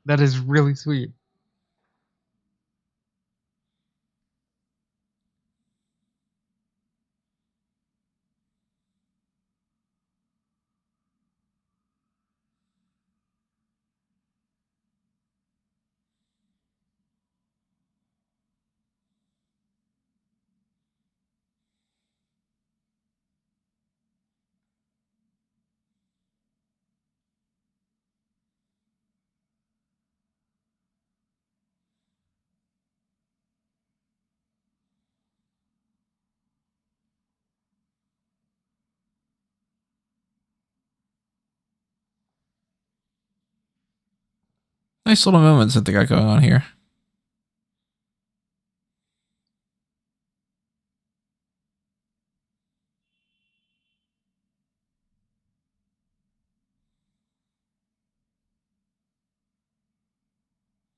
That is really sweet. Nice little moments that they got going on here.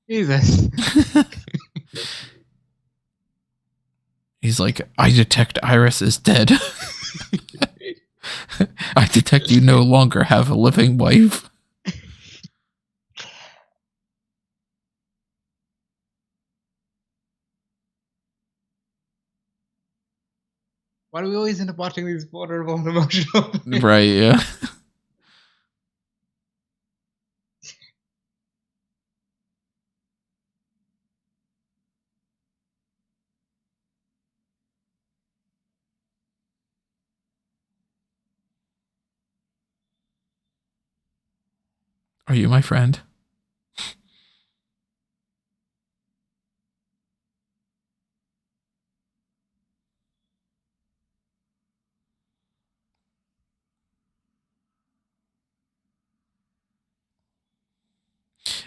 Jesus. He's like, I detect Iris is dead. I detect you no longer have a living wife. Why do we always end up watching these vulnerable and emotional things? Right, yeah. Are you my friend?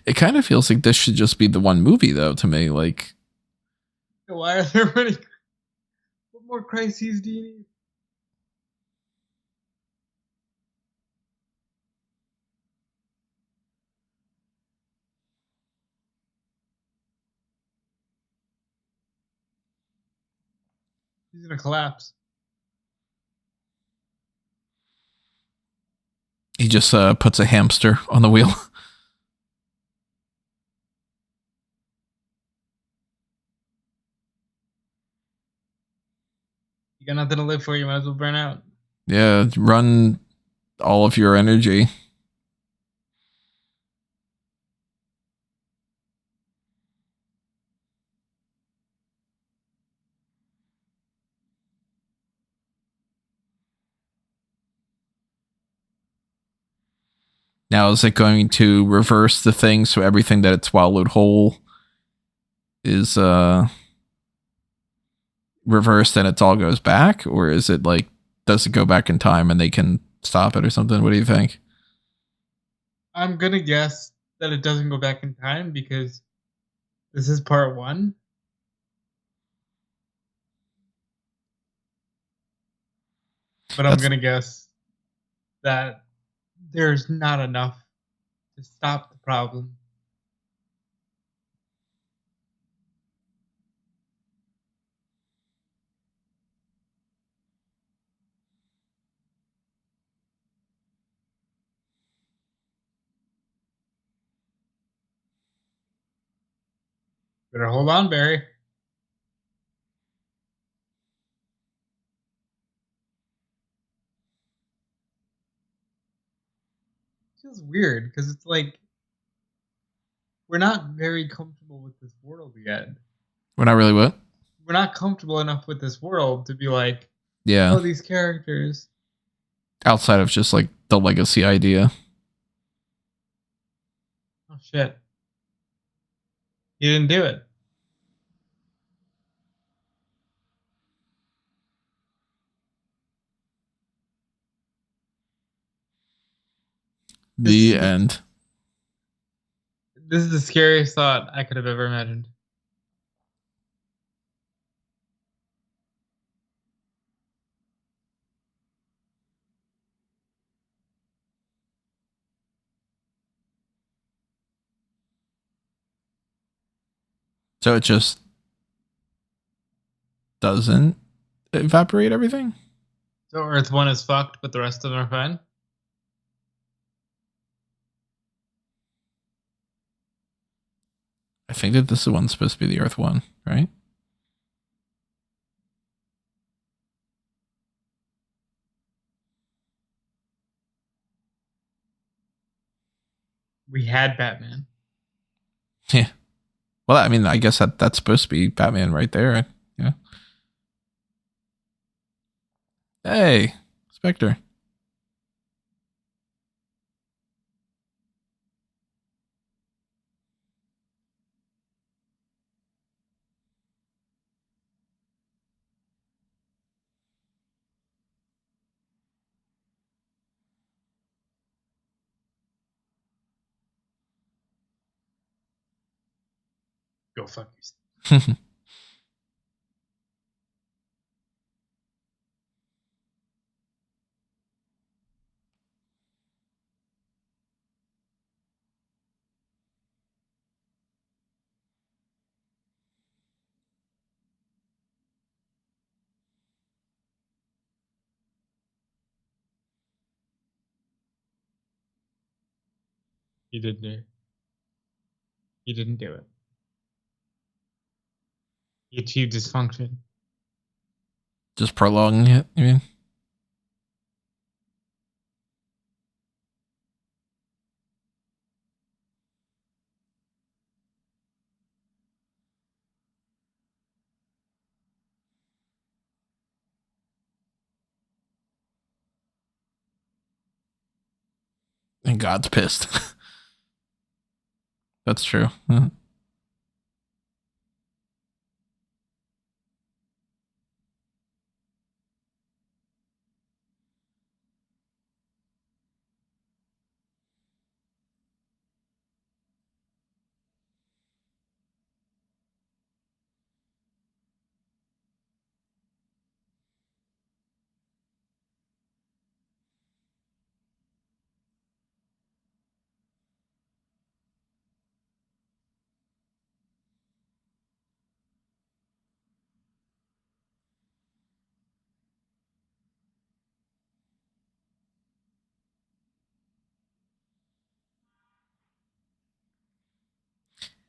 It kind of feels like this should just be the one movie, though, to me. Like, Why are there many? What more crises do you need? He's gonna collapse. he just puts a hamster on the wheel. You got nothing to live for. You might as well burn out. Yeah, run all of your energy. Now, is it going to reverse the thing so everything that it swallowed whole is reversed and it all goes back? Or is it like, does it go back in time and they can stop it or something? What do you think? I'm gonna guess that it doesn't go back in time because this is part 1. But I'm gonna guess that there's not enough to stop the problem. Better hold on, Barry. Feels weird because it's like we're not very comfortable with this world yet. We're not really what? We're not comfortable enough with this world to be like, Yeah. oh, these characters. Outside of just like the legacy idea. Oh shit. You didn't do it. The end. This is the scariest thought I could have ever imagined. So it just doesn't evaporate everything? So Earth 1 is fucked, but the rest of them are fine? I think that this is the one supposed to be the Earth one, right? We had Batman. Yeah. Well, I mean, I guess that's supposed to be Batman right there. Yeah. Hey, Spectre. Go fuck yourself. He didn't do it. He didn't do it. He achieved his function. Just prolonging it, you mean? And God's pissed. That's true. Yeah.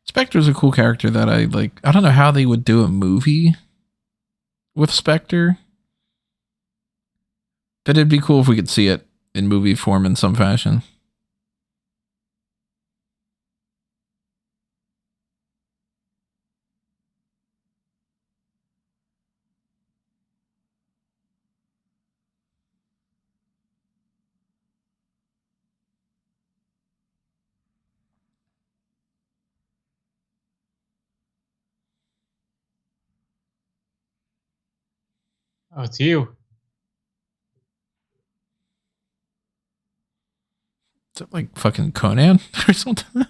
Spectre's a cool character that I like. I don't know how they would do a movie with Spectre. But it'd be cool if we could see it in movie form in some fashion. Oh, it's you. Is it like fucking Conan or something?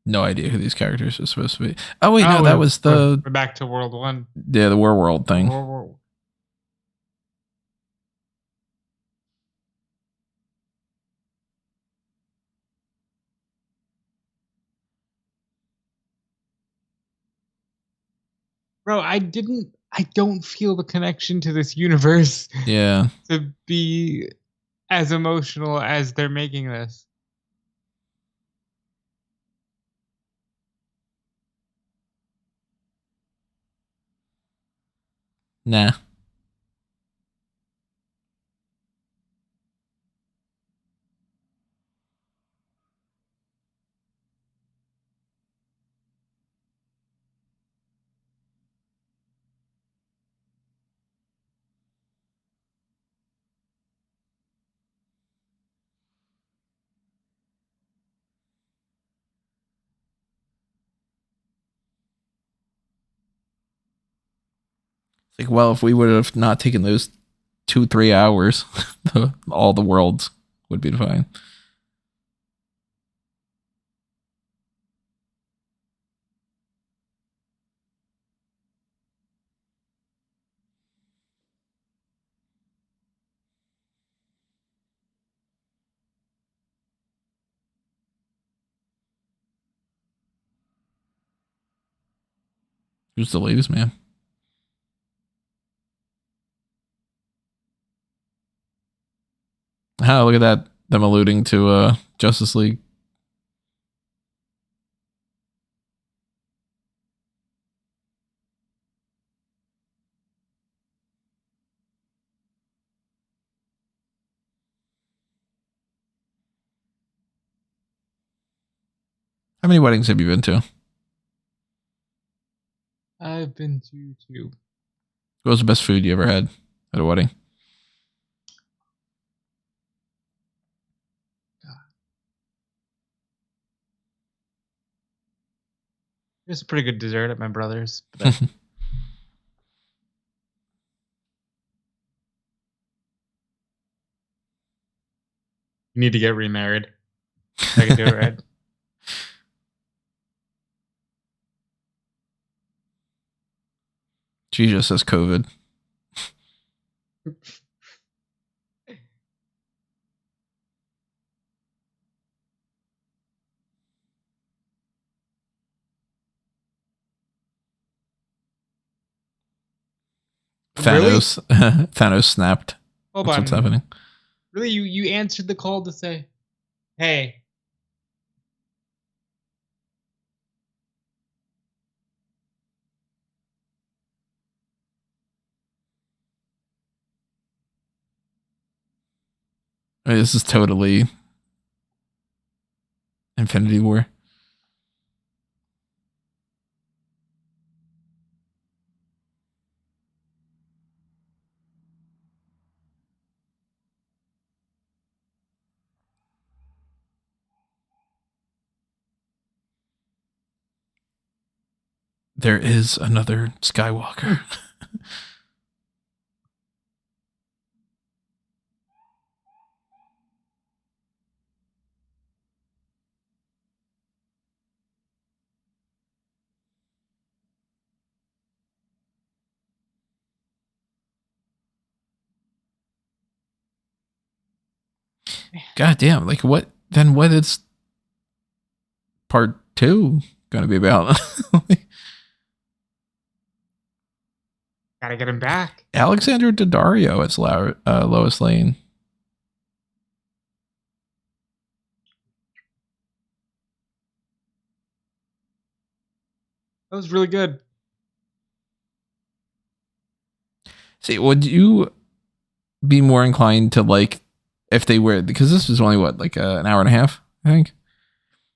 No idea who these characters are supposed to be. Oh wait, no, that was the We're back to World 1. Yeah, the War World thing. Bro, I don't feel the connection to this universe. Yeah. To be as emotional as they're making this. Nah. Like, well, if we would have not taken those 2-3 hours, all the worlds would be fine. Who's the latest man? Oh, look at that. Them alluding to Justice League. How many weddings have you been to? I've been to 2. What was the best food you ever had at a wedding? There's a pretty good dessert at my brother's. But you need to get remarried. I can do it right. She just says COVID. Thanos. Really? Thanos snapped. Hold That's on. what's happening. Really, you answered the call to say, hey. I mean, this is totally Infinity War. There is another Skywalker. God damn, like what is part 2 gonna be about? Gotta get him back. Alexandra Daddario as Lois Lane. That was really good. See, would you be more inclined to like if they were, because this was only what, like an hour and a half, I think?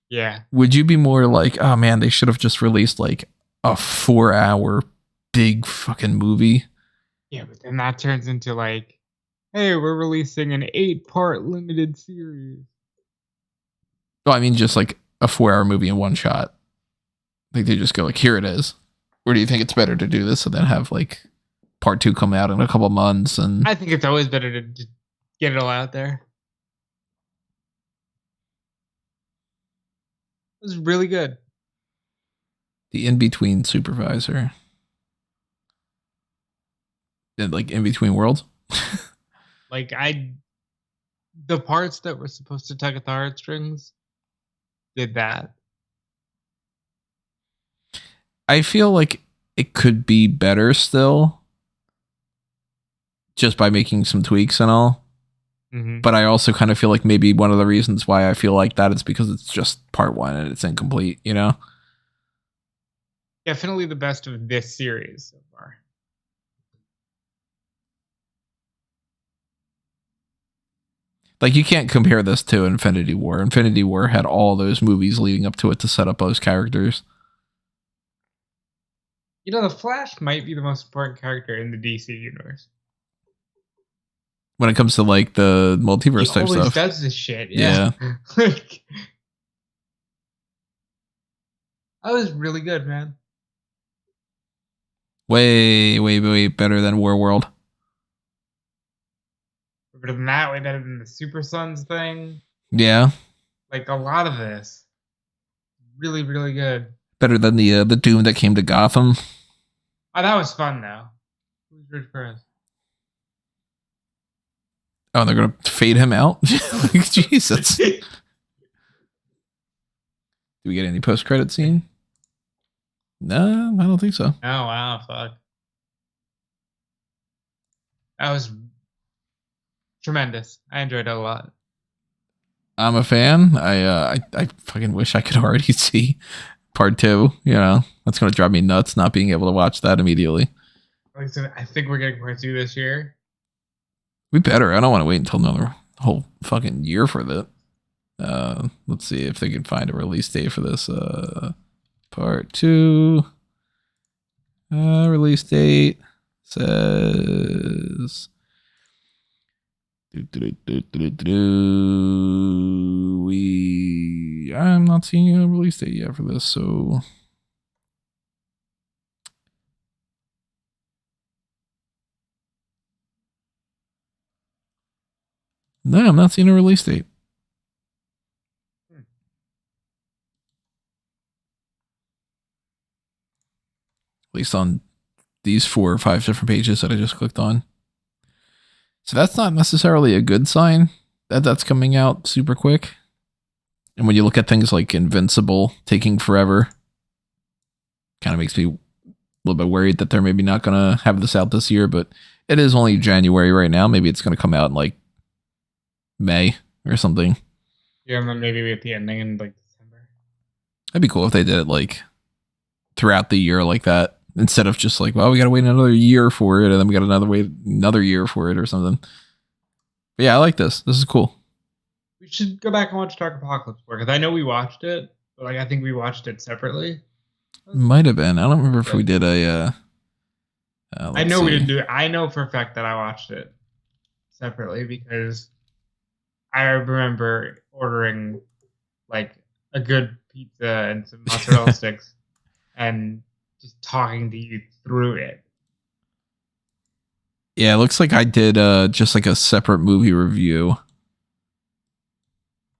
Yeah. Would you be more like, oh man, they should have just released like a 4-hour big fucking movie? Yeah, but then that turns into like, hey, we're releasing an 8-part limited series. Well, I mean, just like a 4-hour movie in one shot. Like they just go like, here it is. Or do you think it's better to do this and then have like part 2 come out in a couple months? And I think it's always better to just get it all out there. It was really good. The in-between supervisor. And like in-between worlds? Like the parts that were supposed to tug at the heartstrings did that. I feel like it could be better still, just by making some tweaks and all. Mm-hmm. But I also kind of feel like maybe one of the reasons why I feel like that is because it's just part 1 and it's incomplete, you know? Definitely the best of this series so far. Like, you can't compare this to Infinity War. Infinity War had all those movies leading up to it to set up those characters. You know, the Flash might be the most important character in the DC universe. When it comes to, like, the multiverse type stuff. He always does this shit, yeah. Like, that was really good, man. Way, way, way better than War World. Better than that, way better than the Super Sons thing. Yeah. Like a lot of this. Really, really good. Better than the Doom that came to Gotham. Oh, that was fun though. Who's Rich Criss? Oh, they're gonna fade him out? Like, Jesus. Do we get any post-credit scene? No, I don't think so. Oh wow, fuck. That was tremendous. I enjoyed it a lot. I'm a fan. I fucking wish I could already see part 2. You know, that's gonna drive me nuts not being able to watch that immediately. Like I said, I think we're getting part 2 this year. We better. I don't want to wait until another whole fucking year for that. Let's see if they can find a release date for this. Part 2. Release date says. I'm not seeing a release date yet for this, so. No, I'm not seeing a release date. At least on these 4 or 5 different pages that I just clicked on. So that's not necessarily a good sign that that's coming out super quick. And when you look at things like Invincible taking forever, kind of makes me a little bit worried that they're maybe not going to have this out this year, but it is only January right now. Maybe it's going to come out in like May or something. Yeah, and then maybe at the ending in like December. That'd be cool if they did it like throughout the year like that. Instead of just like, well, we got to wait another year for it, and then we got another year for it or something. But yeah, I like this. This is cool. We should go back and watch Dark Apocalypse War, because I know we watched it, but like I think we watched it separately. Might have been. I don't remember if we did a. I know we didn't do it. I know for a fact that I watched it separately because I remember ordering like a good pizza and some mozzarella sticks and just talking to you through it. Yeah, it looks like I did just like a separate movie review.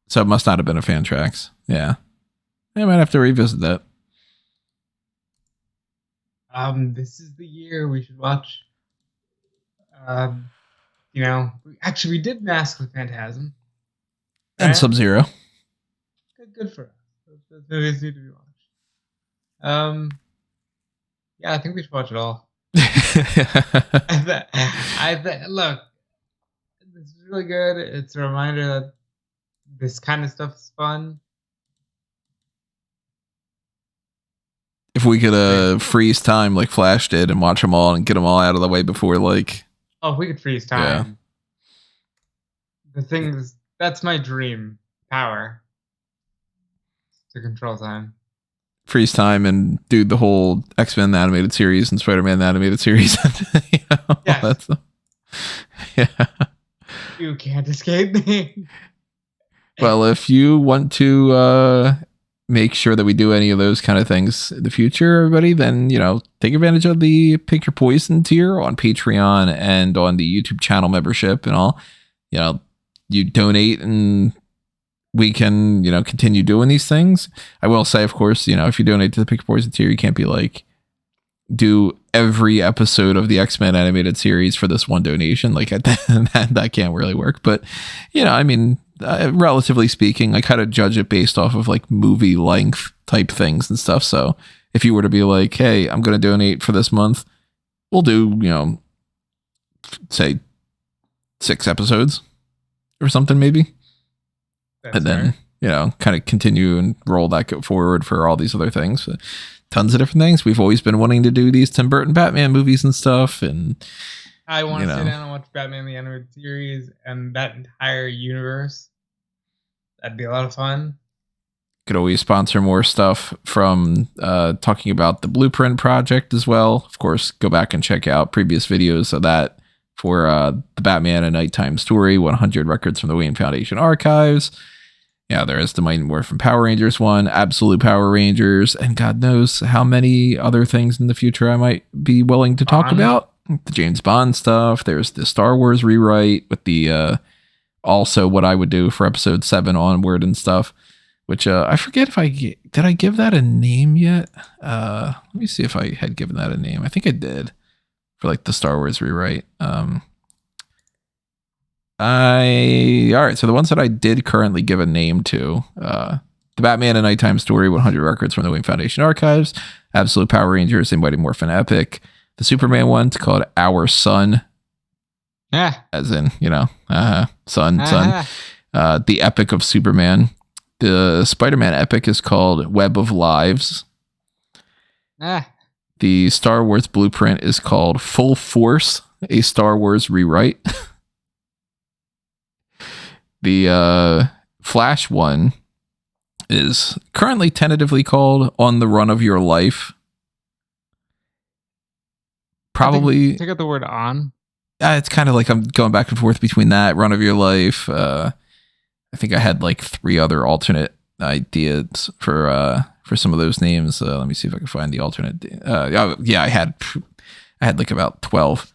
So it must not have been a FanTracks. Yeah. I might have to revisit that. This is the year we should watch. You know, actually we did Mask of the Phantasm. And Sub-Zero. Good for us. Those movies need to be watched. Yeah, I think we should watch it all. Look, this is really good. It's a reminder that this kind of stuff is fun. If we could freeze time like Flash did and watch them all and get them all out of the way before like... Oh, if we could freeze time. Yeah. The thing is, that's my dream power. To control time. Freeze time and do the whole X-Men animated series and Spider-Man animated series. You know, yes. Yeah. You can't escape me. Well, if you want to make sure that we do any of those kind of things in the future, everybody, then, you know, take advantage of the Pick Your Poison tier on Patreon and on the YouTube channel membership and all. You know, you donate and we can, you know, continue doing these things. I will say, of course, you know, if you donate to the Pick Your Poison tier, you can't be like, do every episode of the X-Men animated series for this one donation. Like that can't really work. But, you know, I mean, relatively speaking, I kind of judge it based off of like movie length type things and stuff. So if you were to be like, hey, I'm going to donate for this month, we'll do, you know, say 6 episodes or something maybe. That's and then, fair. You know, kind of continue and roll that forward for all these other things. Tons of different things. We've always been wanting to do these Tim Burton Batman movies and stuff. And I want to sit down and watch Batman the Animated Series and that entire universe. That'd be a lot of fun. Could always sponsor more stuff from talking about the Blueprint Project as well. Of course, go back and check out previous videos of that for the Batman A Nighttime Story, 100 Records from the Wayne Foundation Archives. Yeah, there is the Mighty Morphin Power Rangers one, Absolute Power Rangers, and God knows how many other things in the future I might be willing to talk about. The James Bond stuff. There's the Star Wars rewrite with the also what I would do for episode 7 onward and stuff, which I forget if did I give that a name yet? Let me see if I had given that a name. I think I did for like the Star Wars rewrite. All right, so the ones that I did currently give a name to, the Batman and Nighttime Story 100 Records from the Wayne Foundation Archives, Absolute Power Rangers, and Mighty Morphin Epic. The Superman one's called Our Son. As in, son. The Epic of Superman. The Spider-Man Epic is called Web of Lives. The Star Wars Blueprint is called Full Force, a Star Wars rewrite. The Flash one is currently tentatively called On the Run of Your Life. Probably take out the word on. It's kind of like I'm going back and forth between that, Run of Your Life. I think I had like 3 other alternate ideas for some of those names. Let me see if I can find the alternate. I had like about 12.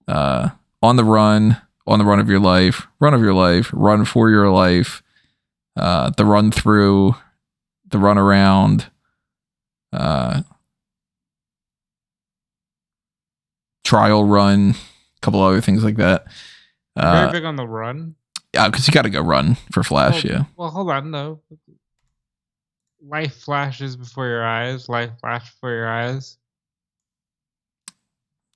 On the Run of Your Life, Run for Your Life, the Run Through, the Run Around, Trial Run, a couple other things like that. Very big on the run. Yeah, because you got to go run for Flash. Well, hold on though. Life flashes before your eyes. Life flash before your eyes.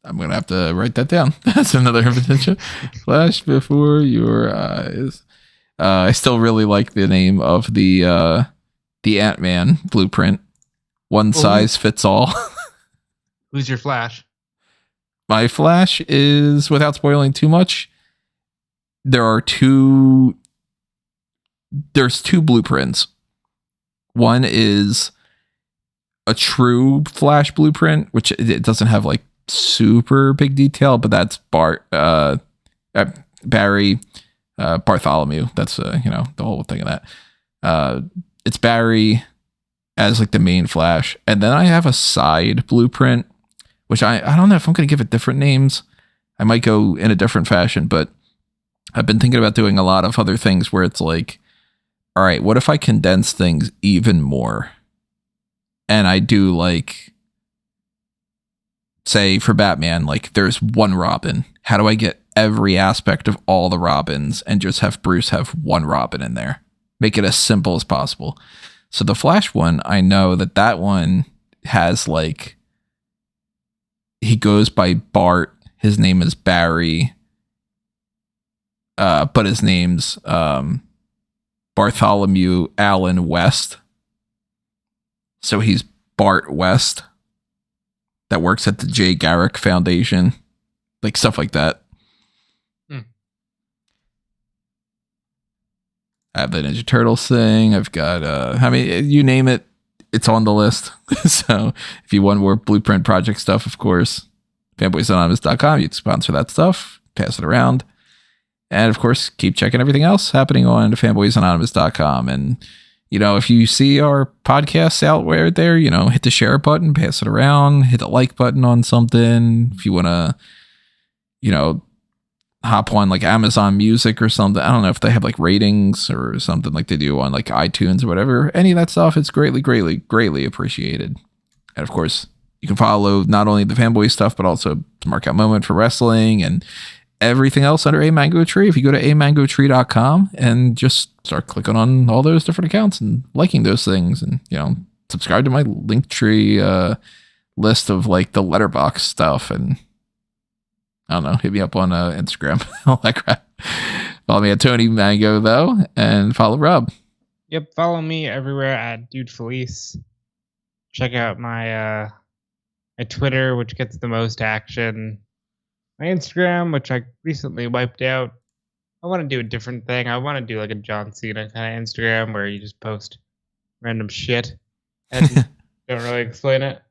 I'm going to have to write that down. That's another repetition. Flash before your eyes. I still really like the name of the Ant-Man Blueprint. One size fits all. Who's your Flash? My Flash is, without spoiling too much, there's 2 blueprints. One is a true Flash blueprint, which it doesn't have like super big detail, but that's Barry Bartholomew. That's the whole thing of that. It's Barry as like the main Flash, and then I have a side blueprint, which I don't know if I'm going to give it different names. I might go in a different fashion, but I've been thinking about doing a lot of other things where it's like, all right, what if I condense things even more? And I do like, say for Batman, like there's one Robin. How do I get every aspect of all the Robins and just have Bruce have one Robin in there? Make it as simple as possible. So the Flash one, I know that one has like, he goes by Bart. His name is Barry. But his name's Bartholomew Allen West. So he's Bart West. That works at the Jay Garrick Foundation. Like stuff like that. I have the Ninja Turtles thing. I've got, you name it, it's on the list. So if you want more Blueprint Project stuff, of course, fanboysanonymous.com, you can sponsor that stuff, pass it around. And of course, keep checking everything else happening on fanboysanonymous.com. And, if you see our podcasts out there, hit the share button, pass it around, hit the like button on something. If you want to, hop on like Amazon Music or something. I don't know if they have like ratings or something like they do on like iTunes or whatever. Any of that stuff, it's greatly, greatly, greatly appreciated. And of course, you can follow not only the Fanboy stuff, but also Markout Moment for wrestling and everything else under A Mango Tree. If you go to amangotree.com and just start clicking on all those different accounts and liking those things and, subscribe to my Linktree list of like the letterbox stuff and I don't know, hit me up on Instagram, all that crap. Follow me at Tony Mango though, and follow Rob. Yep, follow me everywhere at Dude Felice. Check out my my Twitter, which gets the most action. My Instagram, which I recently wiped out. I want to do a different thing. I want to do like a John Cena kind of Instagram where you just post random shit and don't really explain it.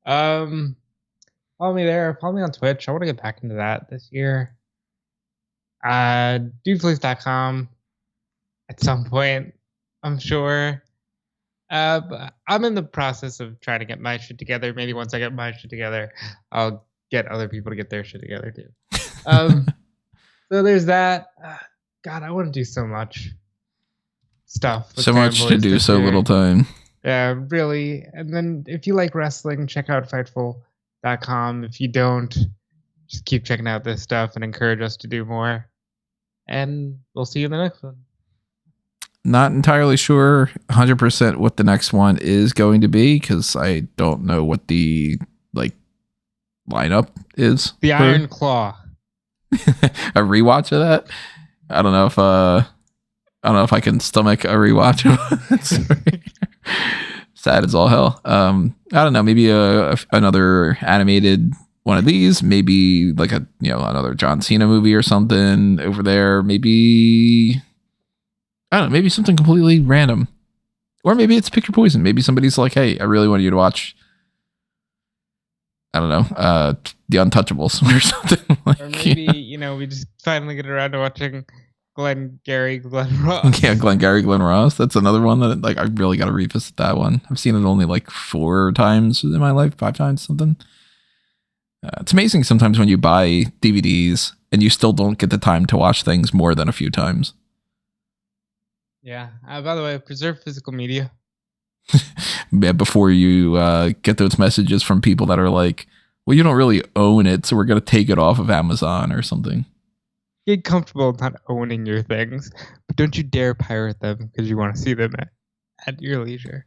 Follow me there. Follow me on Twitch. I want to get back into that this year. Dudefelice.com at some point. I'm sure. But I'm in the process of trying to get my shit together. Maybe once I get my shit together, I'll get other people to get their shit together too. So there's that. God, I want to do so much stuff. So much to do, so little time. Yeah, really. And then if you like wrestling, check out Fightful.com. If you don't, just keep checking out this stuff and encourage us to do more. And we'll see you in the next one. Not entirely sure 100% what the next one is going to be, because I don't know what the lineup is. The Iron Claw. A rewatch of that? I don't know if I can stomach a rewatch of it. Sad as all hell. I don't know, maybe another animated one of these, maybe like another John Cena movie or something over there, maybe I don't know, maybe something completely random. Or maybe it's Pick Your Poison. Maybe somebody's like, hey, I really want you to watch, I don't know, The Untouchables or something. Or maybe, we just finally get around to watching Glenn Ross. Yeah, Glenn Ross. That's another one that I really got to revisit that one. I've seen it only 4 times in my life, 5 times, something. It's amazing sometimes when you buy DVDs and you still don't get the time to watch things more than a few times. Yeah. By the way, preserve physical media. Yeah, before you get those messages from people that are like, well, you don't really own it, so we're going to take it off of Amazon or something. Get comfortable not owning your things, but don't you dare pirate them because you want to see them at your leisure.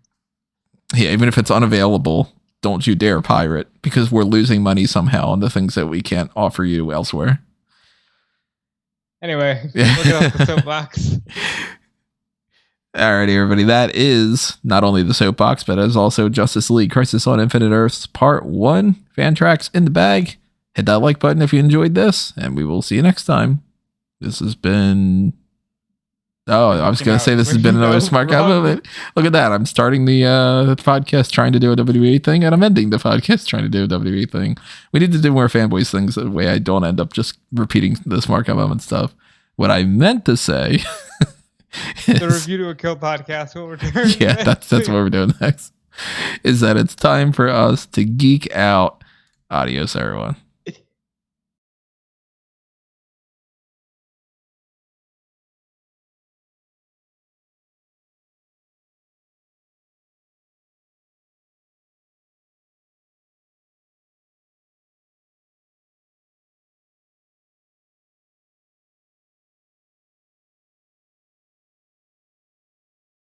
Yeah, even if it's unavailable, don't you dare pirate, because we're losing money somehow on the things that we can't offer you elsewhere. Anyway, look it up the soapbox. Alrighty, everybody. That is not only the soapbox, but is also Justice League Crisis on Infinite Earths Part 1. FanTracks in the bag. Hit that like button if you enjoyed this, and we will see you next time. This has been... Oh, I was going to say this has been another Smart Guy moment. Look at that. I'm starting the podcast trying to do a WWE thing, and I'm ending the podcast trying to do a WWE thing. We need to do more Fanboys things that way I don't end up just repeating the Smart Guy moment stuff. What I meant to say... The Review to a Kill podcast will return. Yeah, that's what we're doing next. Is that it's time for us to geek out. Adios, everyone.